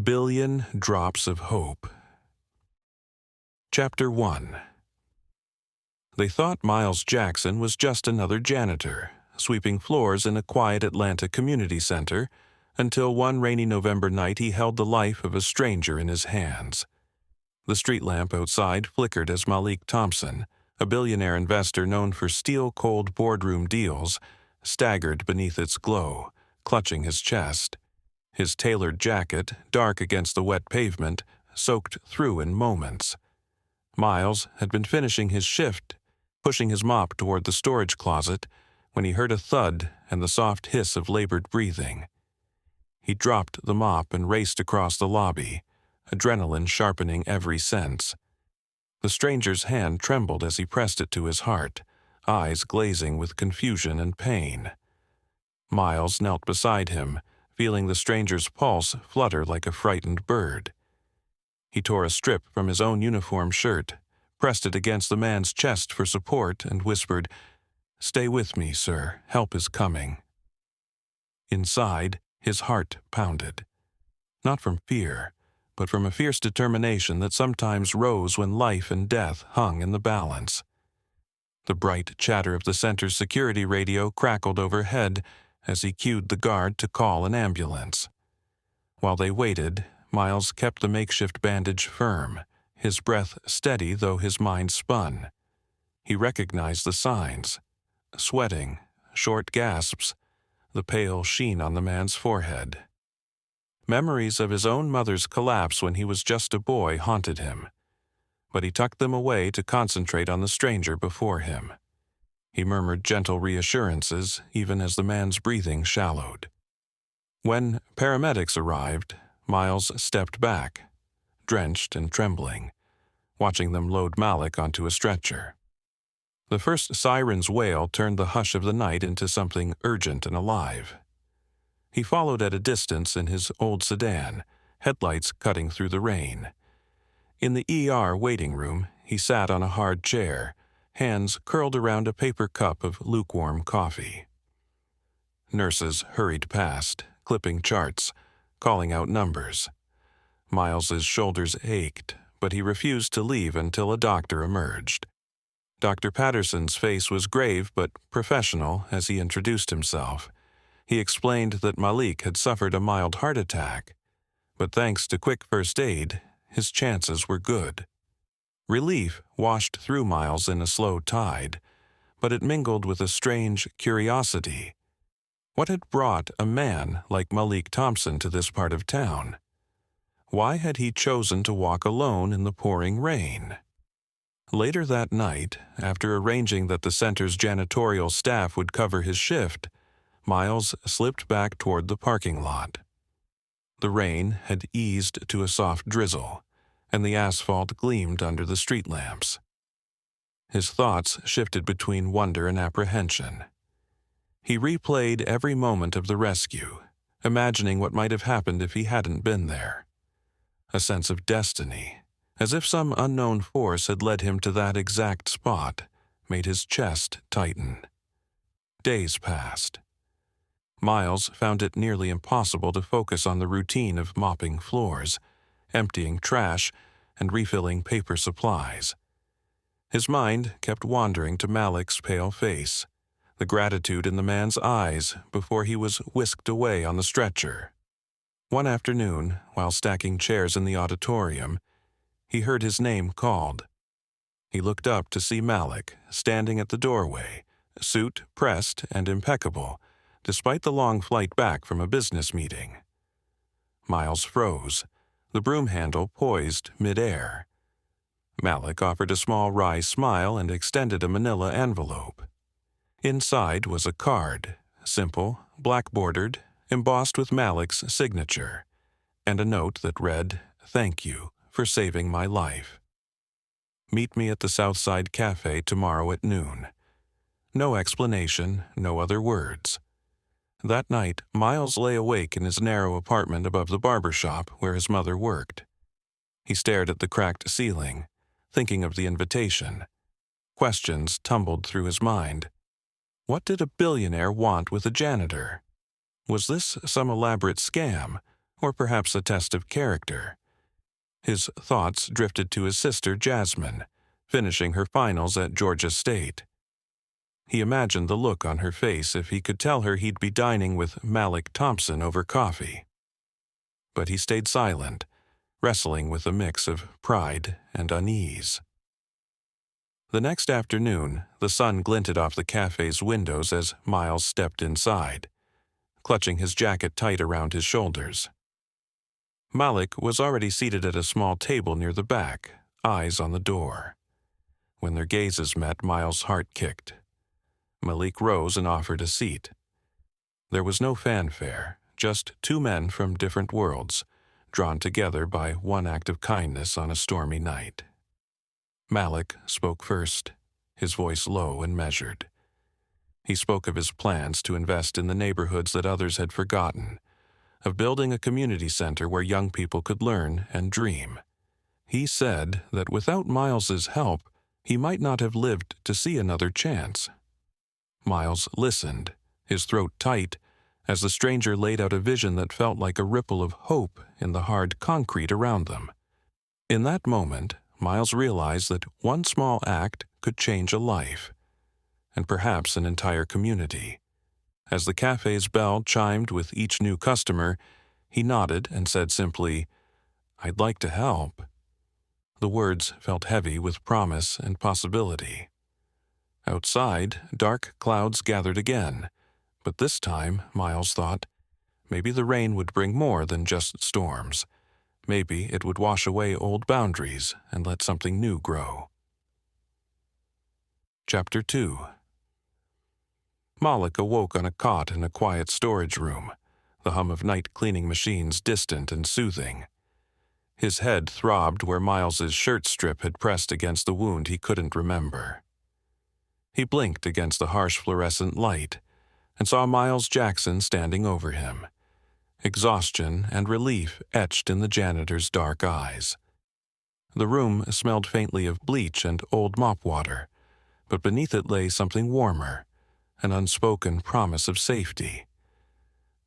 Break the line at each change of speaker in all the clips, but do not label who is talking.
Billion Drops of Hope. Chapter 1. They thought Miles Jackson was just another janitor, sweeping floors in a quiet Atlanta community center, until one rainy November night he held the life of a stranger in his hands. The street lamp outside flickered as Malik Thompson, a billionaire investor known for steel-cold boardroom deals, staggered beneath its glow, clutching his chest. His tailored jacket, dark against the wet pavement, soaked through in moments. Miles had been finishing his shift, pushing his mop toward the storage closet, when he heard a thud and the soft hiss of labored breathing. He dropped the mop and raced across the lobby, adrenaline sharpening every sense. The stranger's hand trembled as he pressed it to his heart, eyes glazing with confusion and pain. Miles knelt beside him, feeling the stranger's pulse flutter like a frightened bird. He tore a strip from his own uniform shirt, pressed it against the man's chest for support, and whispered, "Stay with me, sir. Help is coming." Inside, his heart pounded. Not from fear, but from a fierce determination that sometimes rose when life and death hung in the balance. The bright chatter of the center's security radio crackled overhead as he cued the guard to call an ambulance. While they waited, Miles kept the makeshift bandage firm, his breath steady though his mind spun. He recognized the signs: sweating, short gasps, the pale sheen on the man's forehead. Memories of his own mother's collapse when he was just a boy haunted him, but he tucked them away to concentrate on the stranger before him. He murmured gentle reassurances even as the man's breathing shallowed. When paramedics arrived, Miles stepped back, drenched and trembling, watching them load Malik onto a stretcher. The first siren's wail turned the hush of the night into something urgent and alive. He followed at a distance in his old sedan, headlights cutting through the rain. In the ER waiting room, he sat on a hard chair, hands curled around a paper cup of lukewarm coffee. Nurses hurried past, clipping charts, calling out numbers. Miles's shoulders ached, but he refused to leave until a doctor emerged. Dr. Patterson's face was grave but professional as he introduced himself. He explained that Malik had suffered a mild heart attack, but thanks to quick first aid, his chances were good. Relief washed through Miles in a slow tide, but it mingled with a strange curiosity. What had brought a man like Malik Thompson to this part of town? Why had he chosen to walk alone in the pouring rain? Later that night, after arranging that the center's janitorial staff would cover his shift, Miles slipped back toward the parking lot. The rain had eased to a soft drizzle, and the asphalt gleamed under the street lamps. His thoughts shifted between wonder and apprehension. He replayed every moment of the rescue, imagining what might have happened if he hadn't been there. A sense of destiny, as if some unknown force had led him to that exact spot, made his chest tighten. Days passed. Miles found it nearly impossible to focus on the routine of mopping floors, emptying trash, and refilling paper supplies. His mind kept wandering to Malik's pale face, the gratitude in the man's eyes before he was whisked away on the stretcher. One afternoon, while stacking chairs in the auditorium, he heard his name called. He looked up to see Malik standing at the doorway, suit pressed and impeccable, despite the long flight back from a business meeting. Miles froze, the broom handle poised mid-air. Malik offered a small wry smile and extended a manila envelope. Inside was a card, simple, black-bordered, embossed with Malik's signature, and a note that read, "Thank you for saving my life. Meet me at the Southside Cafe tomorrow at noon." No explanation, no other words. That night, Miles lay awake in his narrow apartment above the barber shop where his mother worked. He stared at the cracked ceiling, thinking of the invitation. Questions tumbled through his mind. What did a billionaire want with a janitor? Was this some elaborate scam, or perhaps a test of character. His thoughts drifted to his sister Jasmine, finishing her finals at Georgia State. He imagined the look on her face if he could tell her he'd be dining with Malik Thompson over coffee. But he stayed silent, wrestling with a mix of pride and unease. The next afternoon, the sun glinted off the cafe's windows as Miles stepped inside, clutching his jacket tight around his shoulders. Malik was already seated at a small table near the back, eyes on the door. When their gazes met, Miles' heart kicked. Malik rose and offered a seat. There was no fanfare, just two men from different worlds, drawn together by one act of kindness on a stormy night. Malik spoke first, his voice low and measured. He spoke of his plans to invest in the neighborhoods that others had forgotten, of building a community center where young people could learn and dream. He said that without Miles's help, he might not have lived to see another chance. Miles listened, his throat tight, as the stranger laid out a vision that felt like a ripple of hope in the hard concrete around them. In that moment, Miles realized that one small act could change a life, and perhaps an entire community. As the cafe's bell chimed with each new customer, he nodded and said simply, "I'd like to help." The words felt heavy with promise and possibility. Outside, dark clouds gathered again, but this time, Miles thought, maybe the rain would bring more than just storms. Maybe it would wash away old boundaries and let something new grow. Chapter 2. Malik awoke on a cot in a quiet storage room, the hum of night cleaning machines distant and soothing. His head throbbed where Miles's shirt strip had pressed against the wound he couldn't remember. He blinked against the harsh fluorescent light and saw Miles Jackson standing over him. Exhaustion and relief etched in the janitor's dark eyes. The room smelled faintly of bleach and old mop water, but beneath it lay something warmer, an unspoken promise of safety.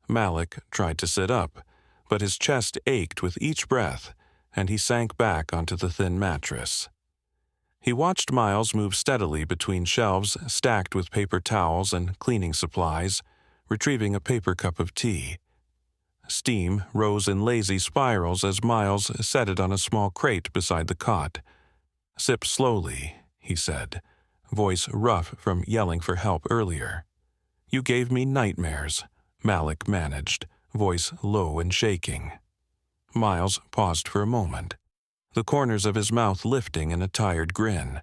Malik tried to sit up, but his chest ached with each breath, and he sank back onto the thin mattress. He watched Miles move steadily between shelves stacked with paper towels and cleaning supplies, retrieving a paper cup of tea. Steam rose in lazy spirals as Miles set it on a small crate beside the cot. "Sip slowly," he said, voice rough from yelling for help earlier. "You gave me nightmares," Malik managed, voice low and shaking. Miles paused for a moment, the corners of his mouth lifting in a tired grin.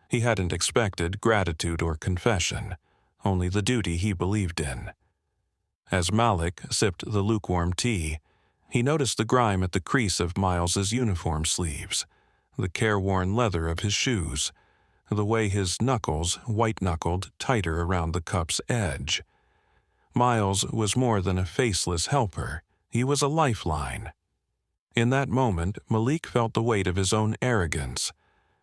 He hadn't expected gratitude or confession, only the duty he believed in. As Malik sipped the lukewarm tea, he noticed the grime at the crease of Miles's uniform sleeves, the careworn leather of his shoes, the way his knuckles white-knuckled tighter around the cup's edge. Miles was more than a faceless helper, he was a lifeline. In that moment, Malik felt the weight of his own arrogance.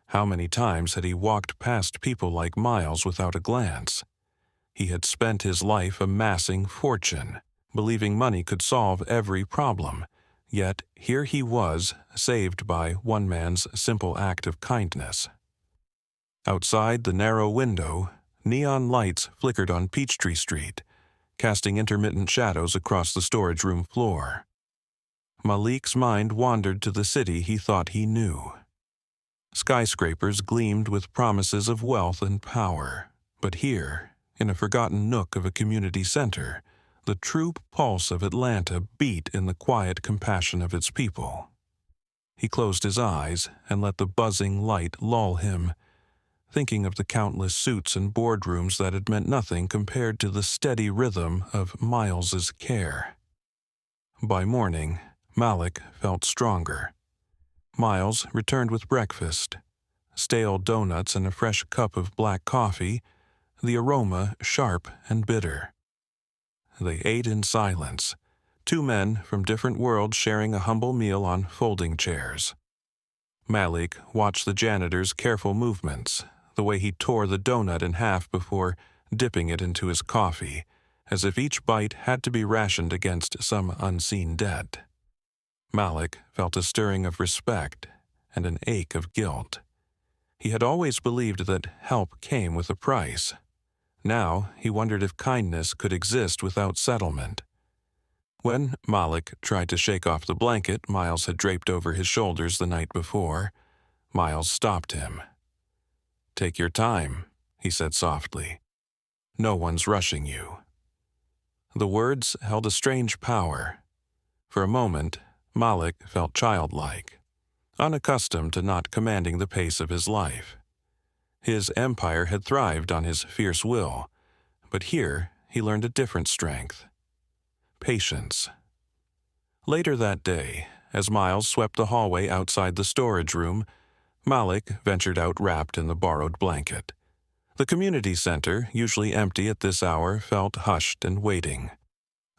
How many times had he walked past people like Miles without a glance? He had spent his life amassing fortune, believing money could solve every problem, yet here he was, saved by one man's simple act of kindness. Outside the narrow window, neon lights flickered on Peachtree Street, casting intermittent shadows across the storage room floor. Malik's mind wandered to the city he thought he knew. Skyscrapers gleamed with promises of wealth and power, but here, in a forgotten nook of a community center, the true pulse of Atlanta beat in the quiet compassion of its people. He closed his eyes and let the buzzing light lull him, thinking of the countless suits and boardrooms that had meant nothing compared to the steady rhythm of Miles's care. By morning, Malik felt stronger. Miles returned with breakfast, stale donuts and a fresh cup of black coffee, the aroma sharp and bitter. They ate in silence, two men from different worlds sharing a humble meal on folding chairs. Malik watched the janitor's careful movements, the way he tore the donut in half before dipping it into his coffee, as if each bite had to be rationed against some unseen debt. Malik felt a stirring of respect and an ache of guilt. He had always believed that help came with a price. Now he wondered if kindness could exist without settlement. When Malik tried to shake off the blanket Miles had draped over his shoulders the night before, Miles stopped him. "Take your time," he said softly. "No one's rushing you." The words held a strange power. For a moment, Malik felt childlike, unaccustomed to not commanding the pace of his life. His empire had thrived on his fierce will, but here he learned a different strength: patience. Later that day, as Miles swept the hallway outside the storage room, Malik ventured out wrapped in the borrowed blanket. The community center, usually empty at this hour, felt hushed and waiting.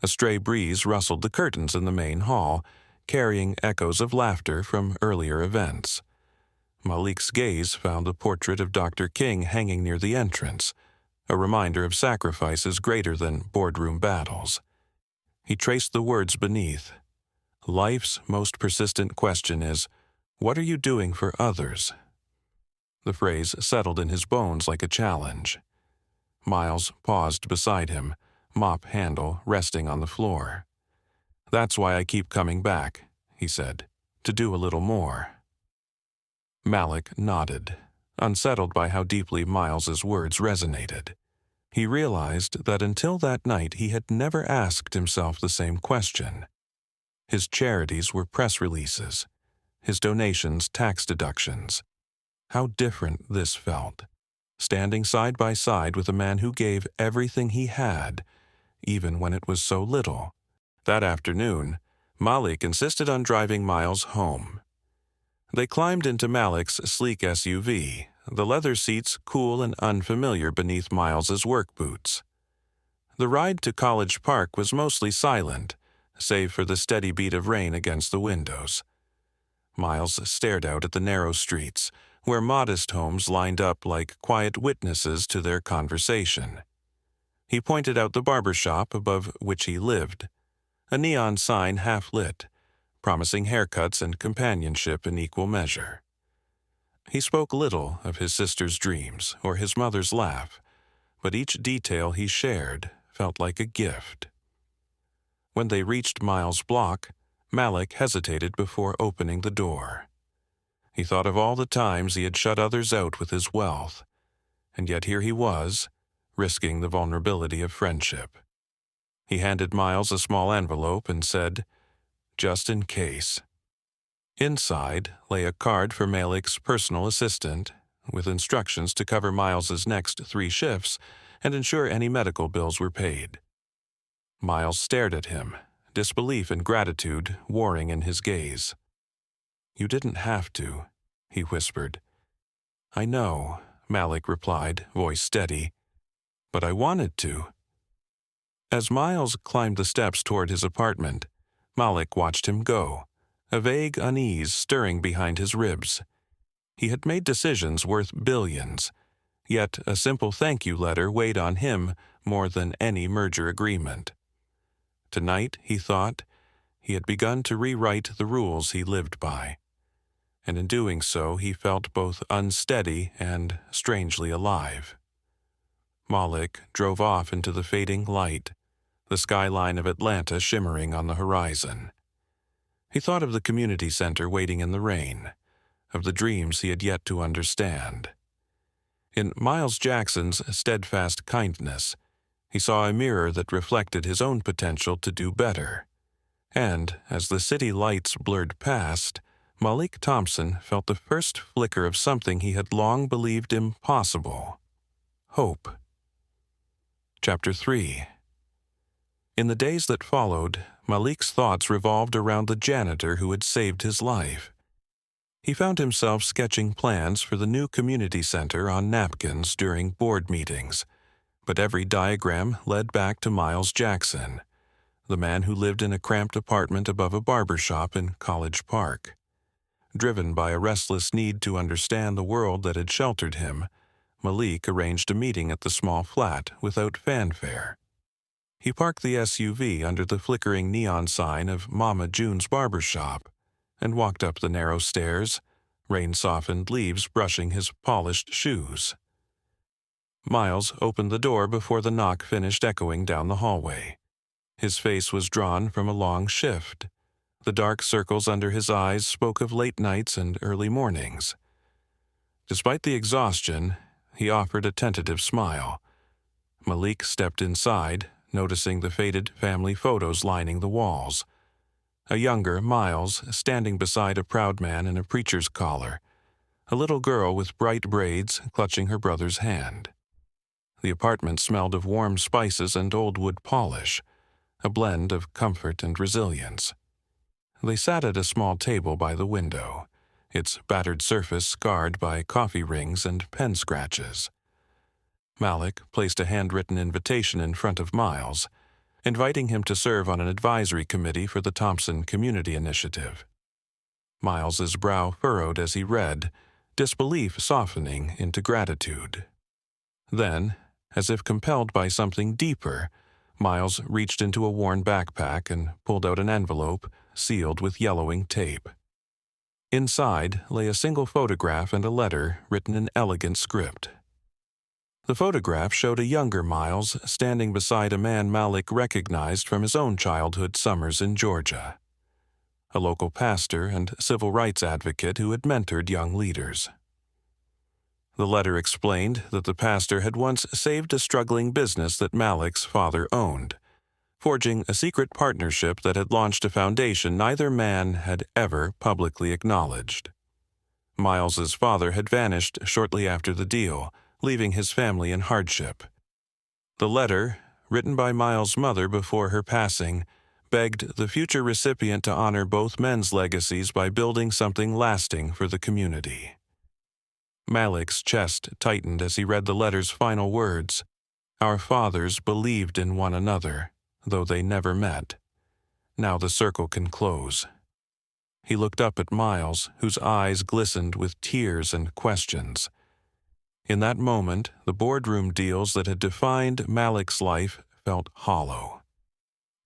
A stray breeze rustled the curtains in the main hall, carrying echoes of laughter from earlier events. Malik's gaze found the portrait of Dr. King hanging near the entrance, a reminder of sacrifices greater than boardroom battles. He traced the words beneath. "Life's most persistent question is, what are you doing for others?" The phrase settled in his bones like a challenge. Miles paused beside him, mop handle resting on the floor. "That's why I keep coming back," he said, "to do a little more." Malik nodded, unsettled by how deeply Miles's words resonated. He realized that until that night he had never asked himself the same question. His charities were press releases, his donations tax deductions. How different this felt, standing side by side with a man who gave everything he had, even when it was so little. That afternoon, Malik insisted on driving Miles home. They climbed into Malik's sleek SUV, the leather seats cool and unfamiliar beneath Miles's work boots. The ride to College Park was mostly silent, save for the steady beat of rain against the windows. Miles stared out at the narrow streets, where modest homes lined up like quiet witnesses to their conversation. He pointed out the barber shop above which he lived, a neon sign half lit, promising haircuts and companionship in equal measure. He spoke little of his sister's dreams or his mother's laugh, but each detail he shared felt like a gift. When they reached Miles' block, Malik hesitated before opening the door. He thought of all the times he had shut others out with his wealth, and yet here he was, risking the vulnerability of friendship. He handed Miles a small envelope and said, "Just in case." Inside lay a card for Malik's personal assistant, with instructions to cover Miles's next 3 shifts and ensure any medical bills were paid. Miles stared at him, disbelief and gratitude warring in his gaze. "You didn't have to," he whispered. "I know," Malik replied, voice steady, "but I wanted to." As Miles climbed the steps toward his apartment, Malik watched him go, a vague unease stirring behind his ribs. He had made decisions worth billions, yet a simple thank you letter weighed on him more than any merger agreement. Tonight, he thought, he had begun to rewrite the rules he lived by, and in doing so he felt both unsteady and strangely alive. Malik drove off into the fading light, the skyline of Atlanta shimmering on the horizon. He thought of the community center waiting in the rain, of the dreams he had yet to understand. In Miles Jackson's steadfast kindness, he saw a mirror that reflected his own potential to do better. And, as the city lights blurred past, Malik Thompson felt the first flicker of something he had long believed impossible: hope. Chapter 3. In the days that followed, Malik's thoughts revolved around the janitor who had saved his life. He found himself sketching plans for the new community center on napkins during board meetings, but every diagram led back to Miles Jackson, the man who lived in a cramped apartment above a barber shop in College Park. Driven by a restless need to understand the world that had sheltered him, Malik arranged a meeting at the small flat without fanfare. He parked the SUV under the flickering neon sign of Mama June's Barber Shop and walked up the narrow stairs, rain-softened leaves brushing his polished shoes. Miles opened the door before the knock finished echoing down the hallway. His face was drawn from a long shift. The dark circles under his eyes spoke of late nights and early mornings. Despite the exhaustion, he offered a tentative smile. Malik stepped inside, noticing the faded family photos lining the walls. A younger Miles standing beside a proud man in a preacher's collar, a little girl with bright braids clutching her brother's hand. The apartment smelled of warm spices and old wood polish, a blend of comfort and resilience. They sat at a small table by the window, its battered surface scarred by coffee rings and pen scratches. Malik placed a handwritten invitation in front of Miles, inviting him to serve on an advisory committee for the Thompson Community Initiative. Miles's brow furrowed as he read, disbelief softening into gratitude. Then, as if compelled by something deeper, Miles reached into a worn backpack and pulled out an envelope sealed with yellowing tape. Inside lay a single photograph and a letter written in elegant script. The photograph showed a younger Miles standing beside a man Malik recognized from his own childhood summers in Georgia, a local pastor and civil rights advocate who had mentored young leaders. The letter explained that the pastor had once saved a struggling business that Malik's father owned, forging a secret partnership that had launched a foundation neither man had ever publicly acknowledged. Miles's father had vanished shortly after the deal, leaving his family in hardship. The letter, written by Miles' mother before her passing, begged the future recipient to honor both men's legacies by building something lasting for the community. Malik's chest tightened as he read the letter's final words. Our fathers believed in one another, though they never met. Now the circle can close. He looked up at Miles, whose eyes glistened with tears and questions. In that moment, the boardroom deals that had defined Malik's life felt hollow.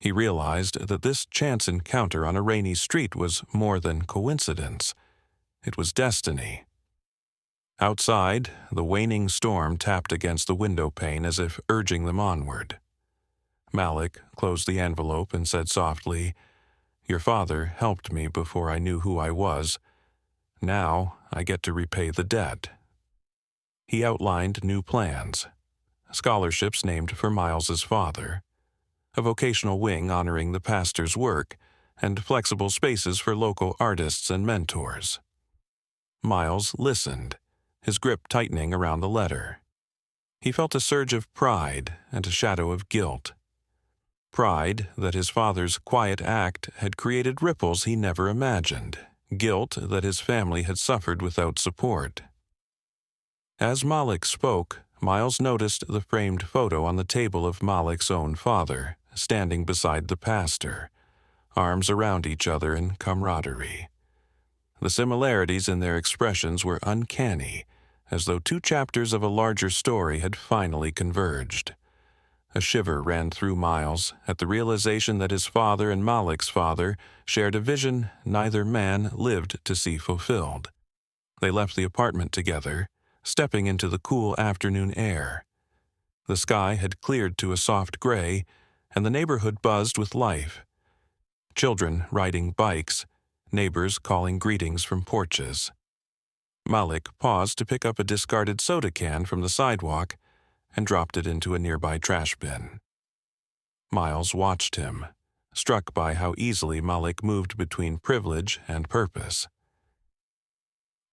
He realized that this chance encounter on a rainy street was more than coincidence. It was destiny. Outside, the waning storm tapped against the window pane as if urging them onward. Malik closed the envelope and said softly, Your father helped me before I knew who I was. Now I get to repay the debt. He outlined new plans. Scholarships named for Miles's father, a vocational wing honoring the pastor's work, and flexible spaces for local artists and mentors. Miles listened, his grip tightening around the letter. He felt a surge of pride and a shadow of guilt. Pride that his father's quiet act had created ripples he never imagined, guilt that his family had suffered without support. As Malik spoke, Miles noticed the framed photo on the table of Malik's own father, standing beside the pastor, arms around each other in camaraderie. The similarities in their expressions were uncanny, as though two chapters of a larger story had finally converged. A shiver ran through Miles at the realization that his father and Malik's father shared a vision neither man lived to see fulfilled. They left the apartment together, stepping into the cool afternoon air. The sky had cleared to a soft gray, and the neighborhood buzzed with life. Children riding bikes, neighbors calling greetings from porches. Malik paused to pick up a discarded soda can from the sidewalk and dropped it into a nearby trash bin. Miles watched him, struck by how easily Malik moved between privilege and purpose.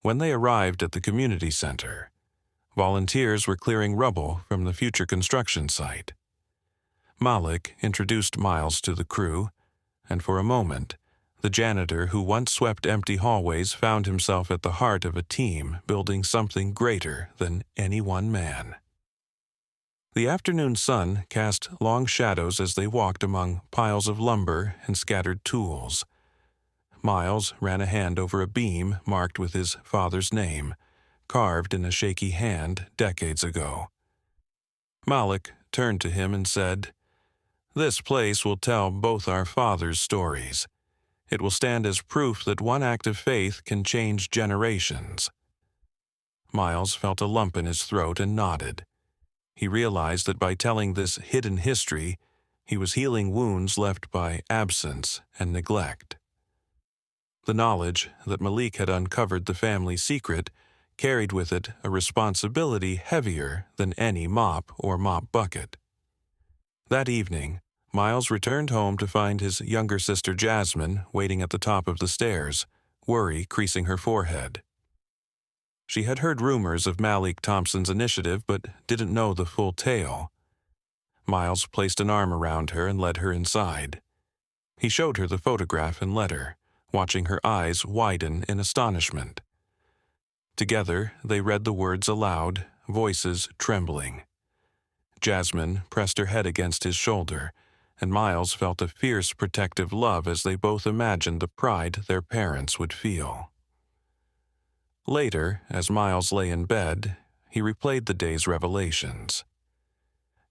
When they arrived at the community center, volunteers were clearing rubble from the future construction site. Malik introduced Miles to the crew, and for a moment, the janitor who once swept empty hallways found himself at the heart of a team building something greater than any one man. The afternoon sun cast long shadows as they walked among piles of lumber and scattered tools. Miles ran a hand over a beam marked with his father's name, carved in a shaky hand decades ago. Malik turned to him and said, This place will tell both our fathers' stories. It will stand as proof that one act of faith can change generations." Miles felt a lump in his throat and nodded. He realized that by telling this hidden history, he was healing wounds left by absence and neglect. The knowledge that Malik had uncovered the family secret carried with it a responsibility heavier than any mop or mop bucket. That evening, Miles returned home to find his younger sister Jasmine waiting at the top of the stairs, worry creasing her forehead. She had heard rumors of Malik Thompson's initiative but didn't know the full tale. Miles placed an arm around her and led her inside. He showed her the photograph and letter, watching her eyes widen in astonishment. Together, they read the words aloud, voices trembling. Jasmine pressed her head against his shoulder, and Miles felt a fierce protective love as they both imagined the pride their parents would feel. Later, as Miles lay in bed, he replayed the day's revelations.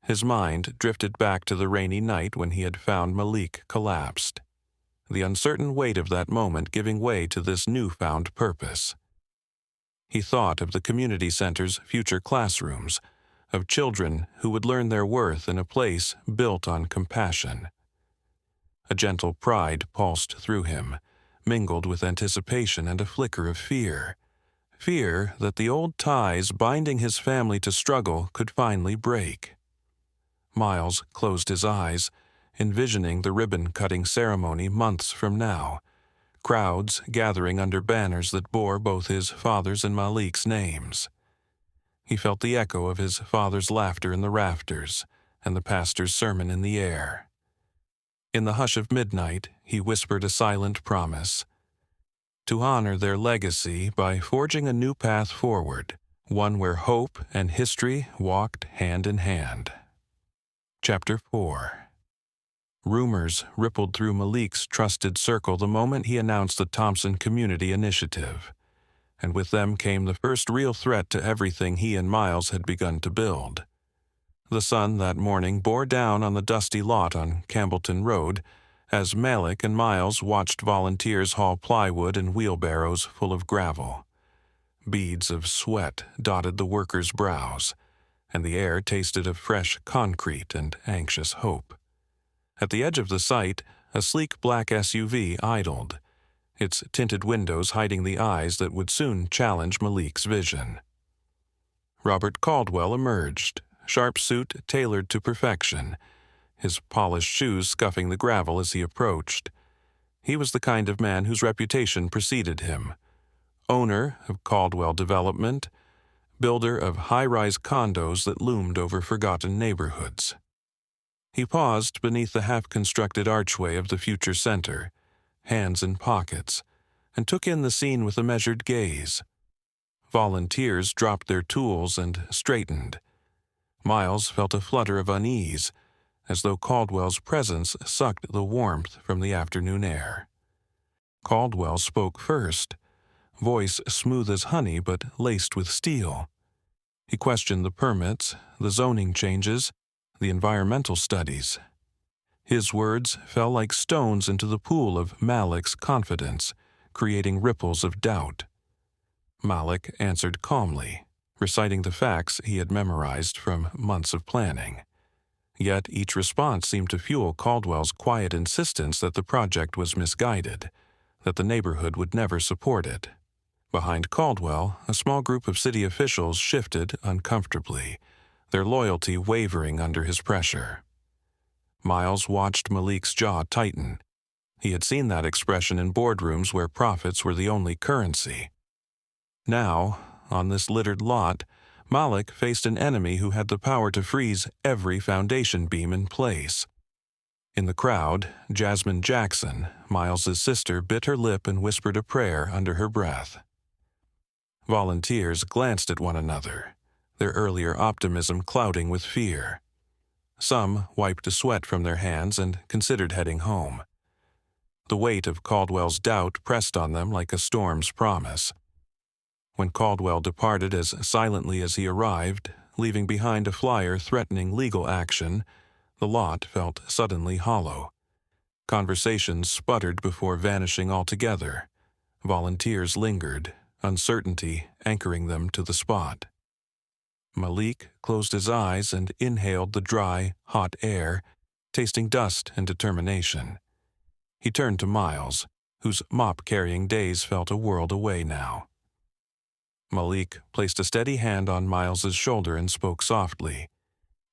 His mind drifted back to the rainy night when he had found Malik collapsed, the uncertain weight of that moment giving way to this newfound purpose. He thought of the community center's future classrooms, of children who would learn their worth in a place built on compassion. A gentle pride pulsed through him, mingled with anticipation and a flicker of fear. Fear that the old ties binding his family to struggle could finally break. Miles closed his eyes, envisioning the ribbon-cutting ceremony months from now, crowds gathering under banners that bore both his father's and Malik's names. He felt the echo of his father's laughter in the rafters and the pastor's sermon in the air. In the hush of midnight, he whispered a silent promise: to honor their legacy by forging a new path forward, one where hope and history walked hand in hand. Chapter 4. Rumors rippled through Malik's trusted circle the moment he announced the Thompson Community Initiative, and with them came the first real threat to everything he and Miles had begun to build. The sun that morning bore down on the dusty lot on Campbellton Road as Malik and Miles watched volunteers haul plywood and wheelbarrows full of gravel. Beads of sweat dotted the workers' brows, and the air tasted of fresh concrete and anxious hope. At the edge of the site, a sleek black SUV idled, its tinted windows hiding the eyes that would soon challenge Malik's vision. Robert Caldwell emerged, sharp suit tailored to perfection, his polished shoes scuffing the gravel as he approached. He was the kind of man whose reputation preceded him. Owner of Caldwell Development, builder of high-rise condos that loomed over forgotten neighborhoods. He paused beneath the half-constructed archway of the future center, hands in pockets, and took in the scene with a measured gaze. Volunteers dropped their tools and straightened. Miles felt a flutter of unease, as though Caldwell's presence sucked the warmth from the afternoon air. Caldwell spoke first, voice smooth as honey but laced with steel. He questioned the permits, the zoning changes, the environmental studies. His words fell like stones into the pool of Malik's confidence, creating ripples of doubt. Malik answered calmly, reciting the facts he had memorized from months of planning. Yet each response seemed to fuel Caldwell's quiet insistence that the project was misguided, that the neighborhood would never support it. Behind Caldwell, a small group of city officials shifted uncomfortably, their loyalty wavering under his pressure. Miles watched Malik's jaw tighten. He had seen that expression in boardrooms where profits were the only currency. Now, on this littered lot, Malik faced an enemy who had the power to freeze every foundation beam in place. In the crowd, Jasmine Jackson, Miles's sister, bit her lip and whispered a prayer under her breath. Volunteers glanced at one another, their earlier optimism clouding with fear. Some wiped the sweat from their hands and considered heading home. The weight of Caldwell's doubt pressed on them like a storm's promise. When Caldwell departed as silently as he arrived, leaving behind a flyer threatening legal action, The lot felt suddenly hollow. Conversations sputtered before vanishing altogether. Volunteers lingered, uncertainty anchoring them to the spot. Malik closed his eyes and inhaled the dry, hot air, tasting dust and determination. He turned to Miles, whose mop-carrying days felt a world away now. Malik placed a steady hand on Miles's shoulder and spoke softly,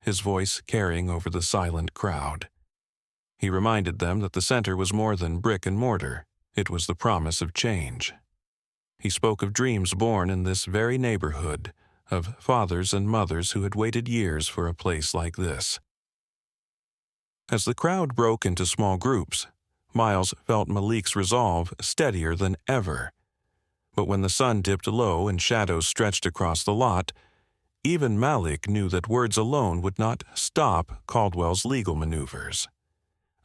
his voice carrying over the silent crowd. He reminded them that the center was more than brick and mortar. It was the promise of change. He spoke of dreams born in this very neighborhood, of fathers and mothers who had waited years for a place like this. As the crowd broke into small groups, Miles felt Malik's resolve steadier than ever. But when the sun dipped low and shadows stretched across the lot, even Malik knew that words alone would not stop Caldwell's legal maneuvers.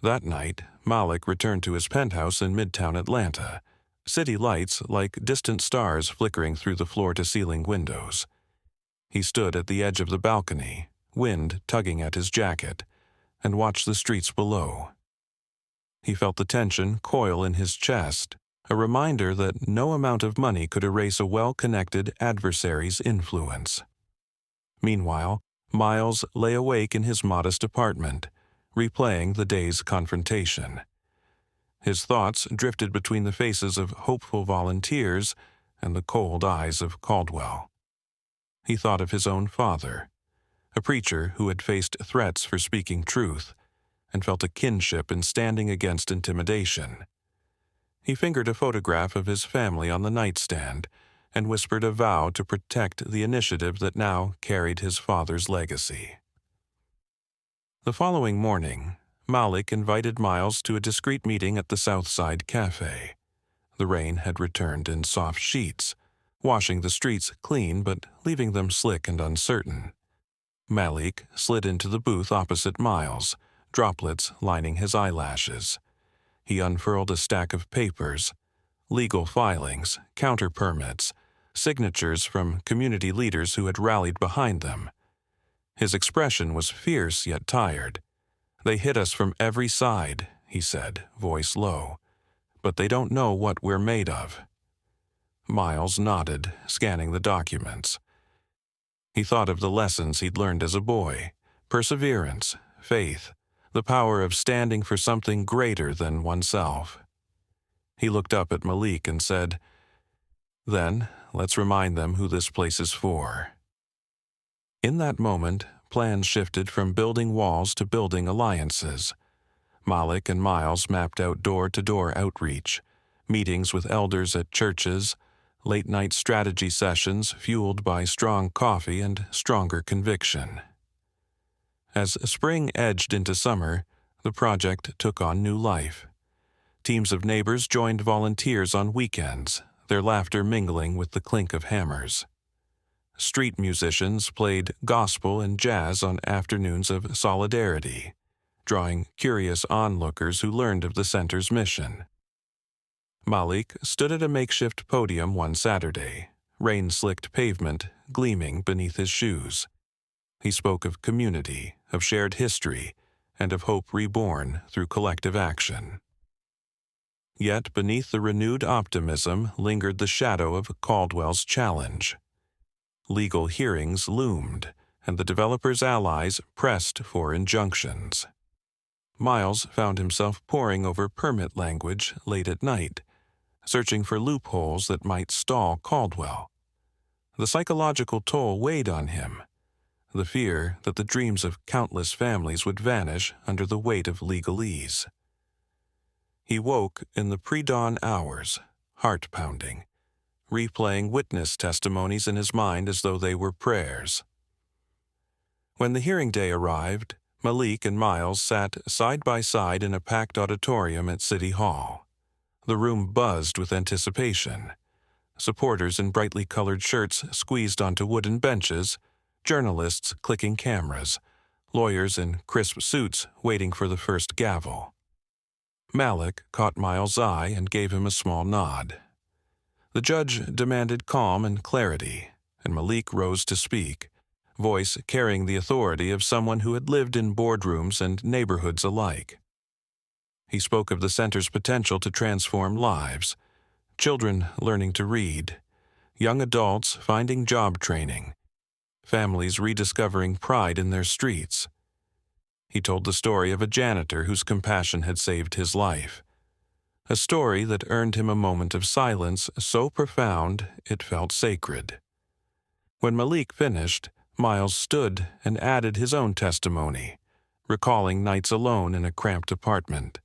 That night, Malik returned to his penthouse in Midtown Atlanta, city lights like distant stars flickering through the floor-to-ceiling windows. He stood at the edge of the balcony, wind tugging at his jacket, and watched the streets below. He felt the tension coil in his chest, a reminder that no amount of money could erase a well-connected adversary's influence. Meanwhile, Miles lay awake in his modest apartment, replaying the day's confrontation. His thoughts drifted between the faces of hopeful volunteers and the cold eyes of Caldwell. He thought of his own father, a preacher who had faced threats for speaking truth, and felt a kinship in standing against intimidation. He fingered a photograph of his family on the nightstand and whispered a vow to protect the initiative that now carried his father's legacy. The following morning, Malik invited Miles to a discreet meeting at the Southside Cafe. The rain had returned in soft sheets, washing the streets clean but leaving them slick and uncertain. Malik slid into the booth opposite Miles, droplets lining his eyelashes. He unfurled a stack of papers, legal filings, counter permits, signatures from community leaders who had rallied behind them. His expression was fierce yet tired. "They hit us from every side," he said, voice low, "but they don't know what we're made of." Miles nodded, scanning the documents. He thought of the lessons he'd learned as a boy: perseverance, faith, the power of standing for something greater than oneself. He looked up at Malik and said, "Then, let's remind them who this place is for." In that moment, plans shifted from building walls to building alliances. Malik and Miles mapped out door-to-door outreach, meetings with elders at churches, late-night strategy sessions fueled by strong coffee and stronger conviction. As spring edged into summer, the project took on new life. Teams of neighbors joined volunteers on weekends, their laughter mingling with the clink of hammers. Street musicians played gospel and jazz on afternoons of solidarity, drawing curious onlookers who learned of the center's mission. Malik stood at a makeshift podium one Saturday, rain-slicked pavement gleaming beneath his shoes. He spoke of community, of shared history, and of hope reborn through collective action. Yet beneath the renewed optimism lingered the shadow of Caldwell's challenge. Legal hearings loomed, and the developers' allies pressed for injunctions. Miles found himself poring over permit language late at night, searching for loopholes that might stall Caldwell. The psychological toll weighed on him, the fear that the dreams of countless families would vanish under the weight of legalese. He woke in the pre-dawn hours, heart-pounding, replaying witness testimonies in his mind as though they were prayers. When the hearing day arrived, Malik and Miles sat side by side in a packed auditorium at City Hall. The room buzzed with anticipation. Supporters in brightly colored shirts squeezed onto wooden benches, journalists clicking cameras, lawyers in crisp suits waiting for the first gavel. Malik caught Miles' eye and gave him a small nod. The judge demanded calm and clarity, and Malik rose to speak, voice carrying the authority of someone who had lived in boardrooms and neighborhoods alike. He spoke of the center's potential to transform lives, children learning to read, young adults finding job training, families rediscovering pride in their streets. He told the story of a janitor whose compassion had saved his life, a story that earned him a moment of silence so profound it felt sacred. When Malik finished, Miles stood and added his own testimony, recalling nights alone in a cramped apartment,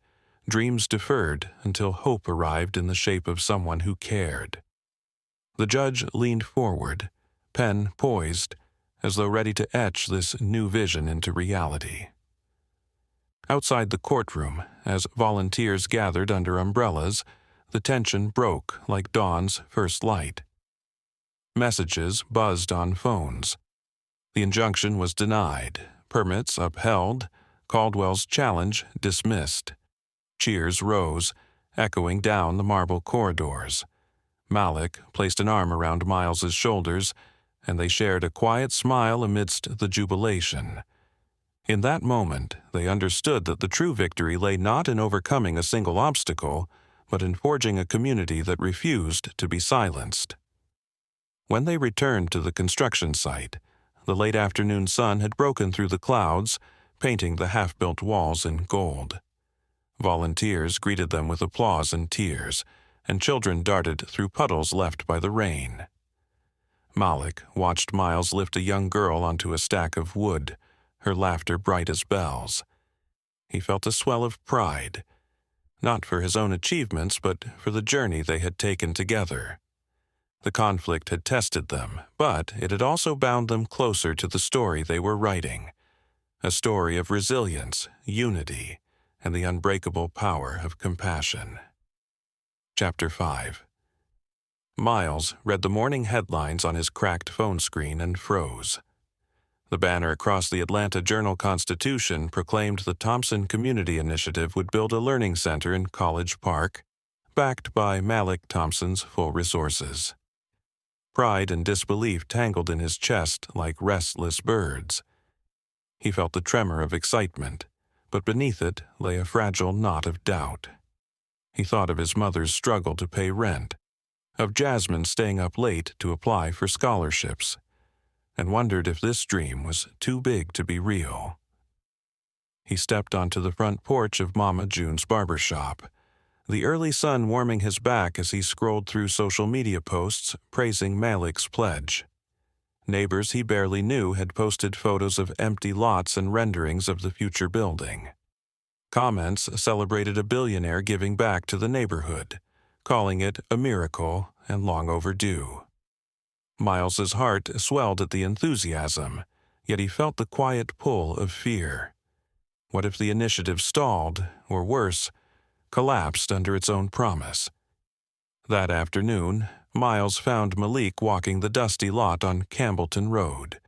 dreams deferred until hope arrived in the shape of someone who cared. The judge leaned forward, pen poised, as though ready to etch this new vision into reality. Outside the courtroom, as volunteers gathered under umbrellas, the tension broke like dawn's first light. Messages buzzed on phones. The injunction was denied, permits upheld, Caldwell's challenge dismissed. Cheers rose, echoing down the marble corridors. Malik placed an arm around Miles's shoulders, and they shared a quiet smile amidst the jubilation. In that moment, they understood that the true victory lay not in overcoming a single obstacle, but in forging a community that refused to be silenced. When they returned to the construction site, the late afternoon sun had broken through the clouds, painting the half-built walls in gold. Volunteers greeted them with applause and tears, and children darted through puddles left by the rain. Malik watched Miles lift a young girl onto a stack of wood, her laughter bright as bells. He felt a swell of pride, not for his own achievements, but for the journey they had taken together. The conflict had tested them, but it had also bound them closer to the story they were writing, a story of resilience, unity, and the unbreakable power of compassion. Chapter 5. Miles read the morning headlines on his cracked phone screen and froze. The banner across the Atlanta Journal-Constitution proclaimed the Thompson Community Initiative would build a learning center in College Park, backed by Malik Thompson's full resources. Pride and disbelief tangled in his chest like restless birds. He felt the tremor of excitement, but beneath it lay a fragile knot of doubt. He thought of his mother's struggle to pay rent, of Jasmine staying up late to apply for scholarships, and wondered if this dream was too big to be real. He stepped onto the front porch of Mama June's barbershop, the early sun warming his back as he scrolled through social media posts praising Malik's pledge. Neighbors he barely knew had posted photos of empty lots and renderings of the future building. Comments celebrated a billionaire giving back to the neighborhood, calling it a miracle and long overdue. Miles's heart swelled at the enthusiasm, yet he felt the quiet pull of fear. What if the initiative stalled, or worse, collapsed under its own promise? That afternoon, Miles found Malik walking the dusty lot on Campbellton Road.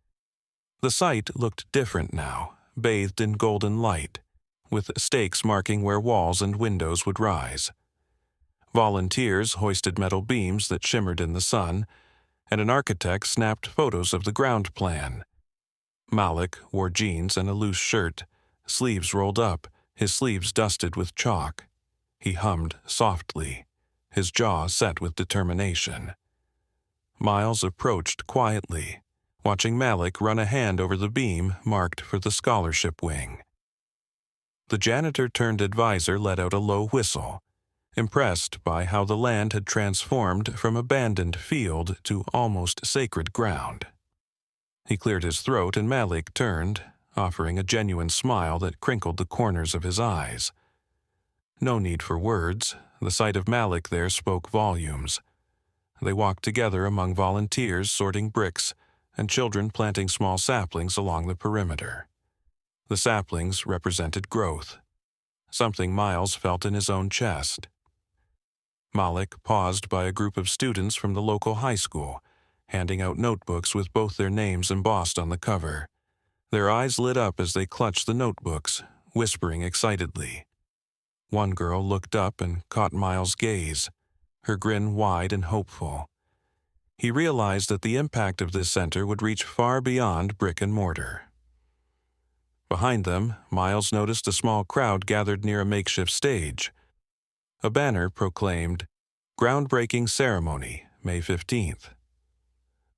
The site looked different now, bathed in golden light, with stakes marking where walls and windows would rise. Volunteers hoisted metal beams that shimmered in the sun, and an architect snapped photos of the ground plan. Malik wore jeans and a loose shirt, sleeves rolled up, his sleeves dusted with chalk. He hummed softly, his jaw set with determination. Miles approached quietly, watching Malik run a hand over the beam marked for the scholarship wing. The janitor-turned-advisor let out a low whistle, impressed by how the land had transformed from abandoned field to almost sacred ground. He cleared his throat and Malik turned, offering a genuine smile that crinkled the corners of his eyes. No need for words, the sight of Malik there spoke volumes. They walked together among volunteers sorting bricks and children planting small saplings along the perimeter. The saplings represented growth, something Miles felt in his own chest. Malik paused by a group of students from the local high school, handing out notebooks with both their names embossed on the cover. Their eyes lit up as they clutched the notebooks, whispering excitedly. One girl looked up and caught Miles' gaze, her grin wide and hopeful. He realized that the impact of this center would reach far beyond brick and mortar. Behind them, Miles noticed a small crowd gathered near a makeshift stage. A banner proclaimed, "Groundbreaking Ceremony, May 15th.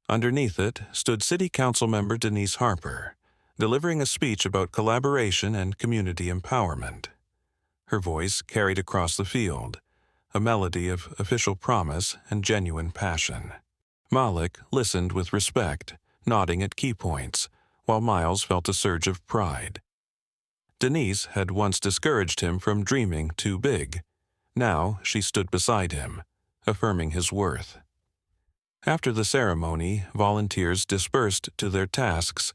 Underneath it stood City Council member Denise Harper, delivering a speech about collaboration and community empowerment. Her voice carried across the field, a melody of official promise and genuine passion. Malik listened with respect, nodding at key points, while Miles felt a surge of pride. Denise had once discouraged him from dreaming too big. Now she stood beside him, affirming his worth. After the ceremony, volunteers dispersed to their tasks,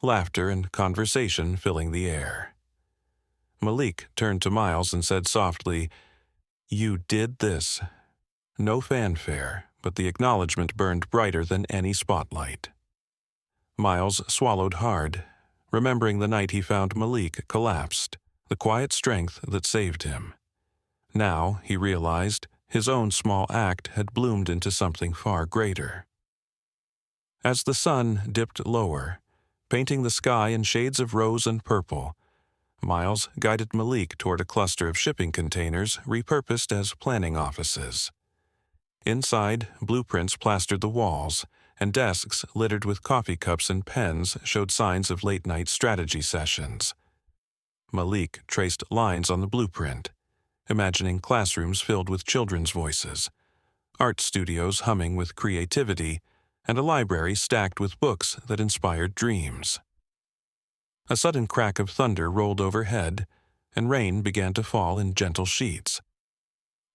laughter and conversation filling the air. Malik turned to Miles and said softly, "You did this." No fanfare, but the acknowledgement burned brighter than any spotlight. Miles swallowed hard, remembering the night he found Malik collapsed, the quiet strength that saved him. Now, he realized, his own small act had bloomed into something far greater. As the sun dipped lower, painting the sky in shades of rose and purple, Miles guided Malik toward a cluster of shipping containers repurposed as planning offices. Inside, blueprints plastered the walls, and desks littered with coffee cups and pens showed signs of late-night strategy sessions. Malik traced lines on the blueprint, imagining classrooms filled with children's voices, art studios humming with creativity, and a library stacked with books that inspired dreams. A sudden crack of thunder rolled overhead, and rain began to fall in gentle sheets.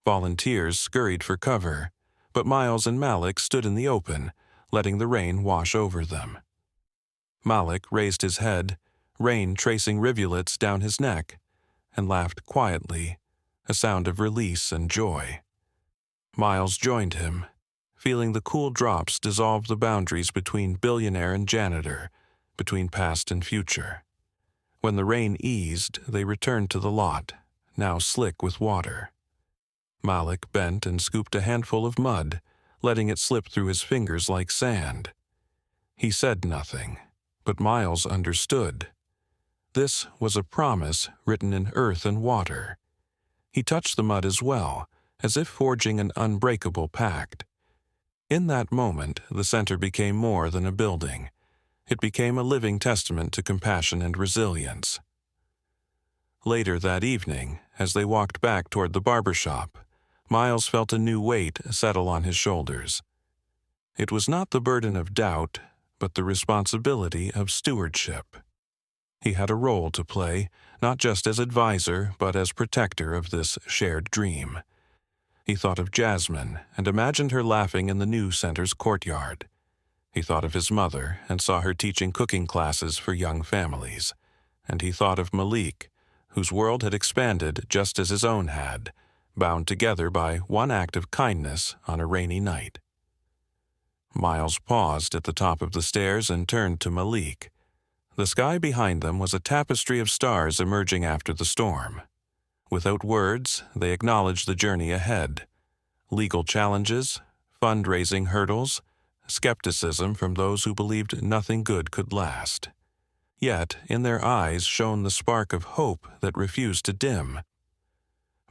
Volunteers scurried for cover, but Miles and Malik stood in the open, letting the rain wash over them. Malik raised his head, rain tracing rivulets down his neck, and laughed quietly, a sound of release and joy. Miles joined him, feeling the cool drops dissolve the boundaries between Billionaire and Janitor, between past and future. When the rain eased, they returned to the lot, now slick with water. Malik bent and scooped a handful of mud, letting it slip through his fingers like sand. He said nothing, but Miles understood. This was a promise written in earth and water. He touched the mud as well, as if forging an unbreakable pact. In that moment, the center became more than a building. It became a living testament to compassion and resilience. Later that evening, as they walked back toward the barber shop, Miles felt a new weight settle on his shoulders. It was not the burden of doubt, but the responsibility of stewardship. He had a role to play, not just as advisor, but as protector of this shared dream. He thought of Jasmine and imagined her laughing in the new center's courtyard. He thought of his mother and saw her teaching cooking classes for young families. And he thought of Malik, whose world had expanded just as his own had, bound together by one act of kindness on a rainy night. Miles paused at the top of the stairs and turned to Malik. The sky behind them was a tapestry of stars emerging after the storm. Without words, they acknowledged the journey ahead. Legal challenges, fundraising hurdles, skepticism from those who believed nothing good could last. Yet, in their eyes shone the spark of hope that refused to dim.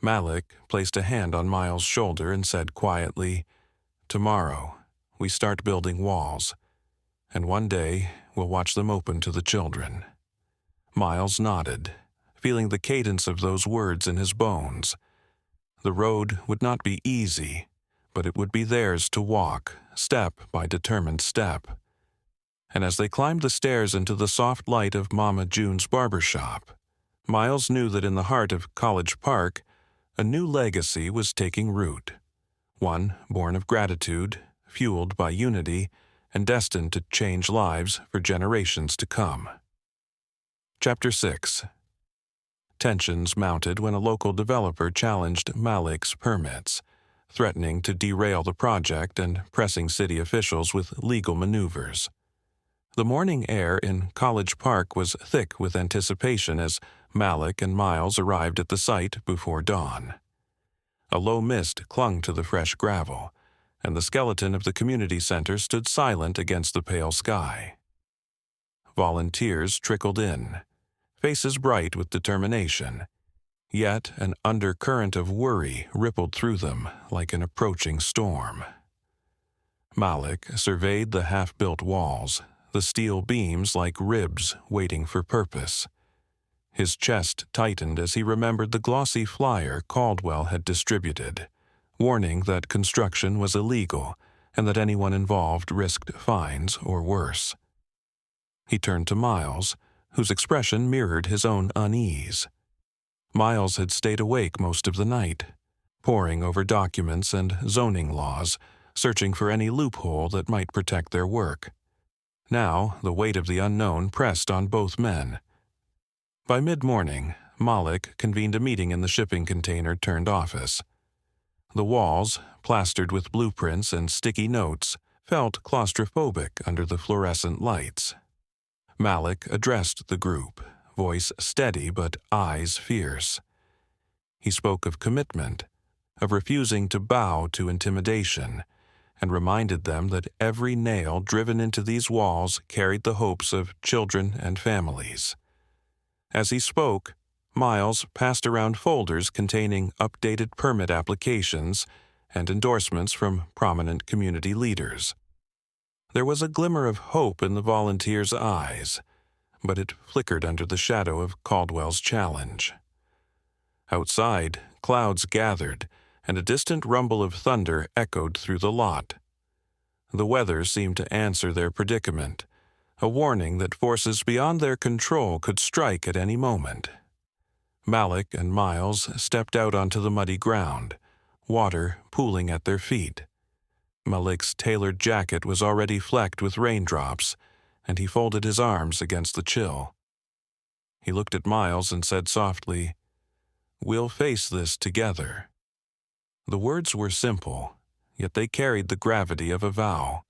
Malik placed a hand on Miles' shoulder and said quietly, "Tomorrow, we start building walls, and one day we'll watch them open to the children." Miles nodded, feeling the cadence of those words in his bones. The road would not be easy, but it would be theirs to walk, step by determined step. And as they climbed the stairs into the soft light of Mama June's barber shop, Miles knew that in the heart of College Park, a new legacy was taking root, one born of gratitude, fueled by unity, and destined to change lives for generations to come. Chapter 6. Tensions mounted when a local developer challenged Malik's permits, threatening to derail the project and pressing city officials with legal maneuvers. The morning air in College Park was thick with anticipation as Malik and Miles arrived at the site before dawn. A low mist clung to the fresh gravel, and the skeleton of the community center stood silent against the pale sky. Volunteers trickled in, faces bright with determination, yet an undercurrent of worry rippled through them like an approaching storm. Malik surveyed the half-built walls, the steel beams like ribs waiting for purpose. His chest tightened as he remembered the glossy flyer Caldwell had distributed, warning that construction was illegal and that anyone involved risked fines or worse. He turned to Miles, whose expression mirrored his own unease. Miles had stayed awake most of the night, poring over documents and zoning laws, searching for any loophole that might protect their work. Now, the weight of the unknown pressed on both men. By mid-morning, Malik convened a meeting in the shipping container-turned office. The walls, plastered with blueprints and sticky notes, felt claustrophobic under the fluorescent lights. Malik addressed the group, voice steady but eyes fierce. He spoke of commitment, of refusing to bow to intimidation, and reminded them that every nail driven into these walls carried the hopes of children and families. As he spoke, Miles passed around folders containing updated permit applications and endorsements from prominent community leaders. There was a glimmer of hope in the volunteers' eyes, but it flickered under the shadow of Caldwell's challenge. Outside, clouds gathered, and a distant rumble of thunder echoed through the lot. The weather seemed to answer their predicament, a warning that forces beyond their control could strike at any moment. Malik and Miles stepped out onto the muddy ground, water pooling at their feet. Malik's tailored jacket was already flecked with raindrops, and he folded his arms against the chill. He looked at Miles and said softly, "We'll face this together." The words were simple, yet they carried the gravity of a vow.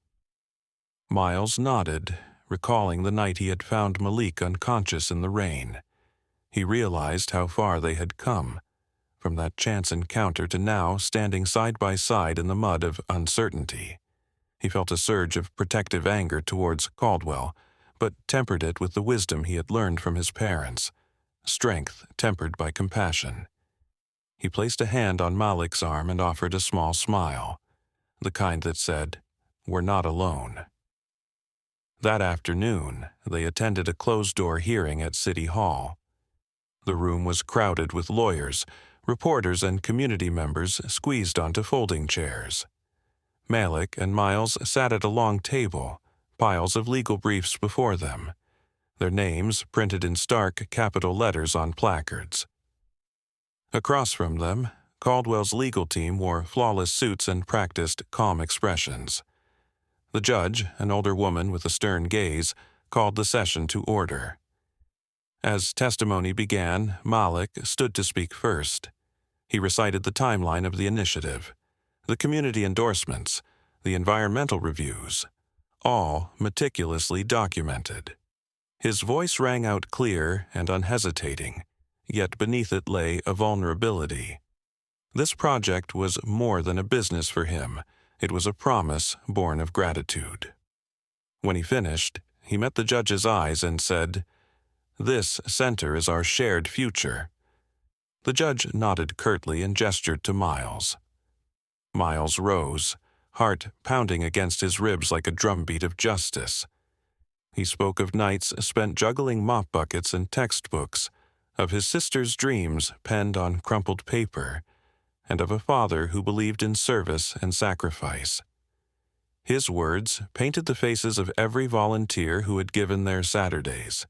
Miles nodded, recalling the night he had found Malik unconscious in the rain. He realized how far they had come, from that chance encounter to now standing side by side in the mud of uncertainty. He felt a surge of protective anger towards Caldwell, but tempered it with the wisdom he had learned from his parents, strength tempered by compassion. He placed a hand on Malik's arm and offered a small smile, the kind that said, "We're not alone." That afternoon, they attended a closed-door hearing at City Hall. The room was crowded with lawyers, reporters, and community members squeezed onto folding chairs. Malik and Miles sat at a long table, piles of legal briefs before them, their names printed in stark capital letters on placards. Across from them, Caldwell's legal team wore flawless suits and practiced calm expressions. The judge, an older woman with a stern gaze, called the session to order. As testimony began, Malik stood to speak first. He recited the timeline of the initiative, the community endorsements, the environmental reviews, all meticulously documented. His voice rang out clear and unhesitating, yet beneath it lay a vulnerability. This project was more than a business for him. It was a promise born of gratitude. When he finished, he met the judge's eyes and said, "This center is our shared future." The judge nodded curtly and gestured to Miles. Miles rose, heart pounding against his ribs like a drumbeat of justice. He spoke of nights spent juggling mop buckets and textbooks, of his sister's dreams penned on crumpled paper, and of a father who believed in service and sacrifice. His words painted the faces of every volunteer who had given their Saturdays,